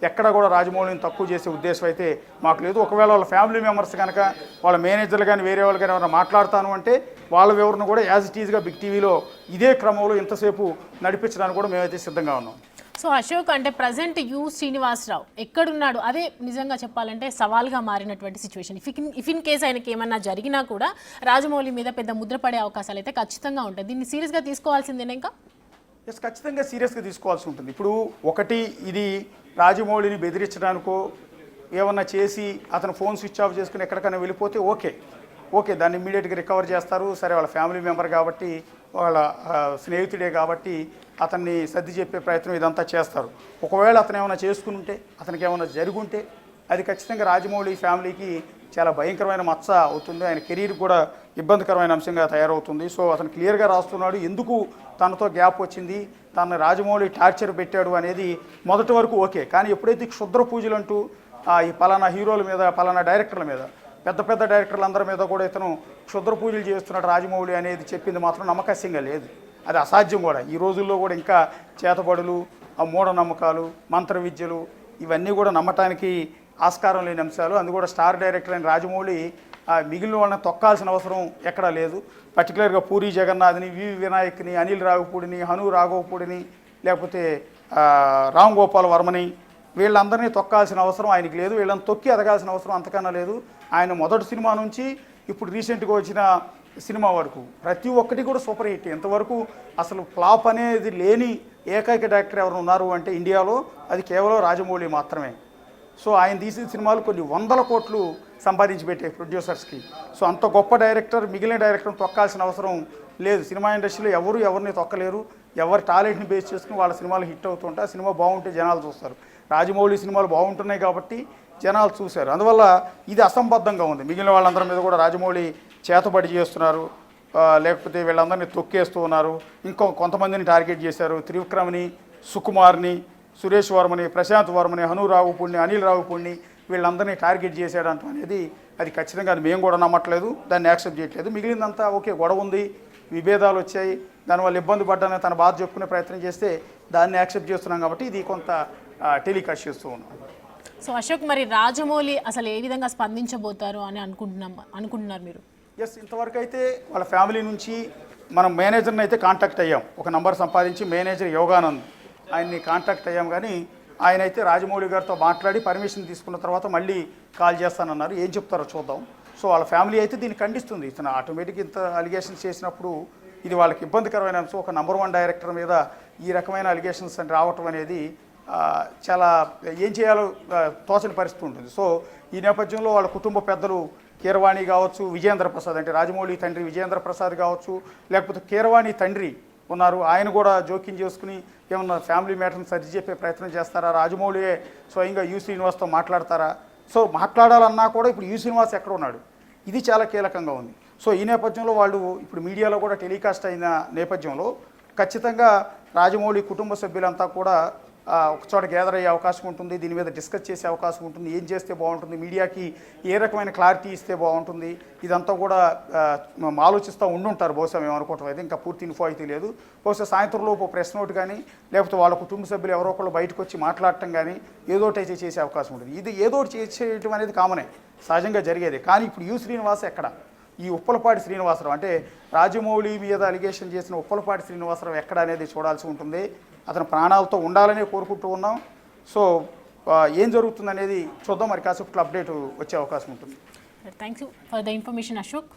ఎక్కడ కూడా రాజమౌళిని తక్కువ చేసే ఉద్దేశం అయితే మాకు లేదు. ఒకవేళ వాళ్ళ ఫ్యామిలీ మెంబర్స్ కనుక, వాళ్ళ మేనేజర్లు కానీ, వేరే వాళ్ళు కానీ ఎవరైనా మాట్లాడతాను అంటే వాళ్ళ వివరణ కూడా యాజ్ ఇట్ ఈజ్గా బిగ్ టీవీలో ఇదే క్రమంలో ఇంతసేపు నడిపించడానికి కూడా మేమైతే సిద్ధంగా ఉన్నాం. సో అశోక్, అంటే ప్రజెంట్ యు శ్రీనివాసరావు ఎక్కడున్నాడు, అదే నిజంగా చెప్పాలంటే సవాల్గా మారినటువంటి సిచ్యువేషన్. ఇఫ్ ఇన్ కేస్ ఆయనకి ఏమన్నా జరిగినా కూడా రాజమౌళి మీద పెద్ద ముద్ర పడే అవకాశాలు అయితే ఖచ్చితంగా ఉంటాయి. దీన్ని సీరియస్గా తీసుకోవాల్సిందేనా? ఇంకా ఖచ్చితంగా సీరియస్గా తీసుకోవాల్సి ఉంటుంది. ఇప్పుడు ఒకటి, ఇది రాజమౌళిని బెదిరించడానికో ఏమన్నా చేసి అతను ఫోన్ స్విచ్ ఆఫ్ చేసుకుని ఎక్కడికైనా వెళ్ళిపోతే ఓకే దాన్ని ఇమ్మీడియట్గా రికవర్ చేస్తారు. సరే, వాళ్ళ ఫ్యామిలీ మెంబర్ కాబట్టి, వాళ్ళ స్నేహితుడే కాబట్టి అతన్ని సర్ది చెప్పే ప్రయత్నం ఇదంతా చేస్తారు. ఒకవేళ అతను ఏమైనా చేసుకుని ఉంటే, అతనికి ఏమైనా జరుగుంటే అది ఖచ్చితంగా రాజమౌళి ఫ్యామిలీకి చాలా భయంకరమైన మచ్చ అవుతుంది. ఆయన కెరీర్ కూడా ఇబ్బందికరమైన అంశంగా తయారవుతుంది. సో అతను క్లియర్గా రాస్తున్నాడు ఎందుకు తనతో గ్యాప్ వచ్చింది, తన రాజమౌళి టార్చర్ పెట్టాడు అనేది మొదటి వరకు ఓకే. కానీ ఎప్పుడైతే క్షుద్ర పూజలు అంటూ ఈ పలానా హీరోల మీద, పలానా డైరెక్టర్ల మీద, పెద్ద డైరెక్టర్లందరి మీద కూడా ఇతను క్షుద్ర పూజలు చేస్తున్నాడు రాజమౌళి అనేది చెప్పింది మాత్రం నమ్మకస్యంగా లేదు. అది అసాధ్యం కూడా. ఈ రోజుల్లో కూడా ఇంకా చేతబడులు, మూఢనమ్మకాలు, మంత్ర విద్యలు ఇవన్నీ కూడా నమ్మటానికి ఆస్కారం లేని అంశాలు. అందు కూడా స్టార్ డైరెక్టర్ అయిన రాజమౌళి మిగిలిన వాళ్ళని తొక్కాల్సిన అవసరం ఎక్కడా లేదు. పర్టికులర్గా పూరి జగన్నాథ్ని, వినాయక్ని, అనిల్ రావిపూడిని, హను రాఘవపూడిని, లేకపోతే రామ్ గోపాల్ వర్మని, వీళ్ళందరినీ తొక్కాల్సిన అవసరం ఆయనకి లేదు. వీళ్ళని తొక్కి ఎదగాల్సిన అవసరం అంతకన్నా లేదు. ఆయన మొదటి సినిమా నుంచి ఇప్పుడు రీసెంట్గా వచ్చిన సినిమా వరకు ప్రతి ఒక్కటి కూడా సూపర్ హిట్. ఇంతవరకు అసలు ఫ్లాప్ అనేది లేని ఏకైక డైరెక్టర్ ఎవరు ఉన్నారు అంటే ఇండియాలో అది కేవలం రాజమౌళి మాత్రమే. సో ఆయన తీసిన సినిమాలు కొన్ని 100 కోట్లు సంపాదించి పెట్టే ప్రొడ్యూసర్స్కి. సో అంత గొప్ప డైరెక్టర్ మిగిలిన డైరెక్టర్ని తొక్కాల్సిన అవసరం లేదు. సినిమా ఇండస్ట్రీలో ఎవరిని తొక్కలేరు. ఎవరి టాలెంట్ని బేస్ చేసుకుని వాళ్ళ సినిమాలు హిట్ అవుతుంటాయి. సినిమా బాగుంటే జనాలు చూస్తారు. రాజమౌళి సినిమాలు బాగుంటున్నాయి కాబట్టి జనాలు చూశారు. అందువల్ల ఇది అసంబద్ధంగా ఉంది. మిగిలిన వాళ్ళందరి మీద కూడా రాజమౌళి చేతబడి చేస్తున్నారు, లేకపోతే వీళ్ళందరినీ తొక్కేస్తూ ఉన్నారు. కొంతమందిని టార్గెట్ చేశారు. త్రివిక్రమ్ని, సుకుమార్ని, సురేష్ వర్మని, ప్రశాంత్ వర్మని, హను రావుపూడిని, అనిల్ రావుపూడిని వీళ్ళందరినీ టార్గెట్ చేశాడంట అనేది అది ఖచ్చితంగా అది మేము కూడా నమ్మట్లేదు, దాన్ని యాక్సెప్ట్ చేయట్లేదు. మిగిలిందంతా ఓకే, గొడవ ఉంది, విభేదాలు వచ్చాయి, దానివల్ల ఇబ్బంది పడ్డానని తన బాధ చెప్పుకునే ప్రయత్నం చేస్తే దాన్ని యాక్సెప్ట్ చేస్తున్నాం కాబట్టి ఇది కొంత టెలికాస్ట్ చేస్తూ ఉన్నాం. సో అశోక్, మరి రాజమౌళి అసలు ఏ విధంగా స్పందించబోతారు అని అనుకుంటున్నారు మీరు? ఇంతవరకు అయితే వాళ్ళ ఫ్యామిలీ నుంచి మనం మేనేజర్ని అయితే కాంటాక్ట్ అయ్యాం. ఒక నంబర్ సంపాదించి మేనేజర్ యోగానంద్ ఆయన్ని కాంటాక్ట్ అయ్యాం. కానీ ఆయన అయితే రాజమౌళి గారితో మాట్లాడి పర్మిషన్ తీసుకున్న తర్వాత మళ్ళీ కాల్ చేస్తానన్నారు. ఏం చెప్తారో చూద్దాం. సో వాళ్ళ ఫ్యామిలీ అయితే దీన్ని ఖండిస్తుంది. ఇతను ఆటోమేటిక్ ఇంత అలిగేషన్స్ చేసినప్పుడు ఇది వాళ్ళకి ఇబ్బందికరమైన అంశం. ఒక నంబర్ 1 డైరెక్టర్ మీద ఈ రకమైన అలిగేషన్స్ అని రావటం అనేది చాలా ఏం చేయాలో తోచని పరిస్థితి ఉంటుంది. సో ఈ నేపథ్యంలో వాళ్ళ కుటుంబ పెద్దలు కీరవాణి కావచ్చు, విజయేంద్ర ప్రసాద్ అంటే రాజమౌళి తండ్రి విజయేంద్ర ప్రసాద్ కావచ్చు, లేకపోతే కీరవాణి తండ్రి ఉన్నారు, ఆయన కూడా జోక్యం చేసుకుని ఏమన్నా ఫ్యామిలీ మ్యాటర్ని సరి చెప్పే ప్రయత్నం చేస్తారా, రాజమౌళియే స్వయంగా యు శ్రీనివాస్తో మాట్లాడతారా? సో మాట్లాడాలన్నా కూడా ఇప్పుడు యు శ్రీనివాస్ ఎక్కడ ఉన్నాడు, ఇది చాలా కీలకంగా ఉంది. సో ఈ నేపథ్యంలో వాళ్ళు ఇప్పుడు మీడియాలో కూడా టెలికాస్ట్ అయిన నేపథ్యంలో ఖచ్చితంగా రాజమౌళి కుటుంబ సభ్యులంతా కూడా ఒక చోట గ్యాదర్ అయ్యే అవకాశం ఉంటుంది. దీని మీద డిస్కస్ చేసే అవకాశం ఉంటుంది. ఏం చేస్తే బాగుంటుంది, మీడియాకి ఏ రకమైన క్లారిటీ ఇస్తే బాగుంటుంది, ఇదంతా కూడా ఆలోచిస్తూ ఉండుంటారు. బహుశా మేము అనుకోవటం అయితే ఇంకా పూర్తి ఇన్ఫో అయితే లేదు. బహుశా సాయంత్రంలోపు ప్రెస్ నోట్ కానీ లేకపోతే వాళ్ళ కుటుంబ సభ్యులు ఎవరో ఒకళ్ళు బయటకు వచ్చి మాట్లాడటం కానీ ఏదోటైతే చేసే అవకాశం ఉంటుంది. ఇది ఏదోటి చేసేయటం అనేది కామనే, సహజంగా జరిగేది. కానీ ఇప్పుడు యు శ్రీనివాస్ ఎక్కడ, ఈ ఉప్పలపాటి శ్రీనివాసరావు అంటే రాజమౌళి మీద అలిగేషన్ చేసిన ఉప్పలపాటి శ్రీనివాసరావు ఎక్కడ అనేది చూడాల్సి ఉంటుంది. అతను ప్రాణాలతో ఉండాలనే కోరుకుంటూ ఉన్నాం. సో ఏం జరుగుతుంది అనేది చూద్దాం. మరి కాసేపు అప్డేట్ వచ్చే అవకాశం ఉంటుంది. Thank you for the information Ashok.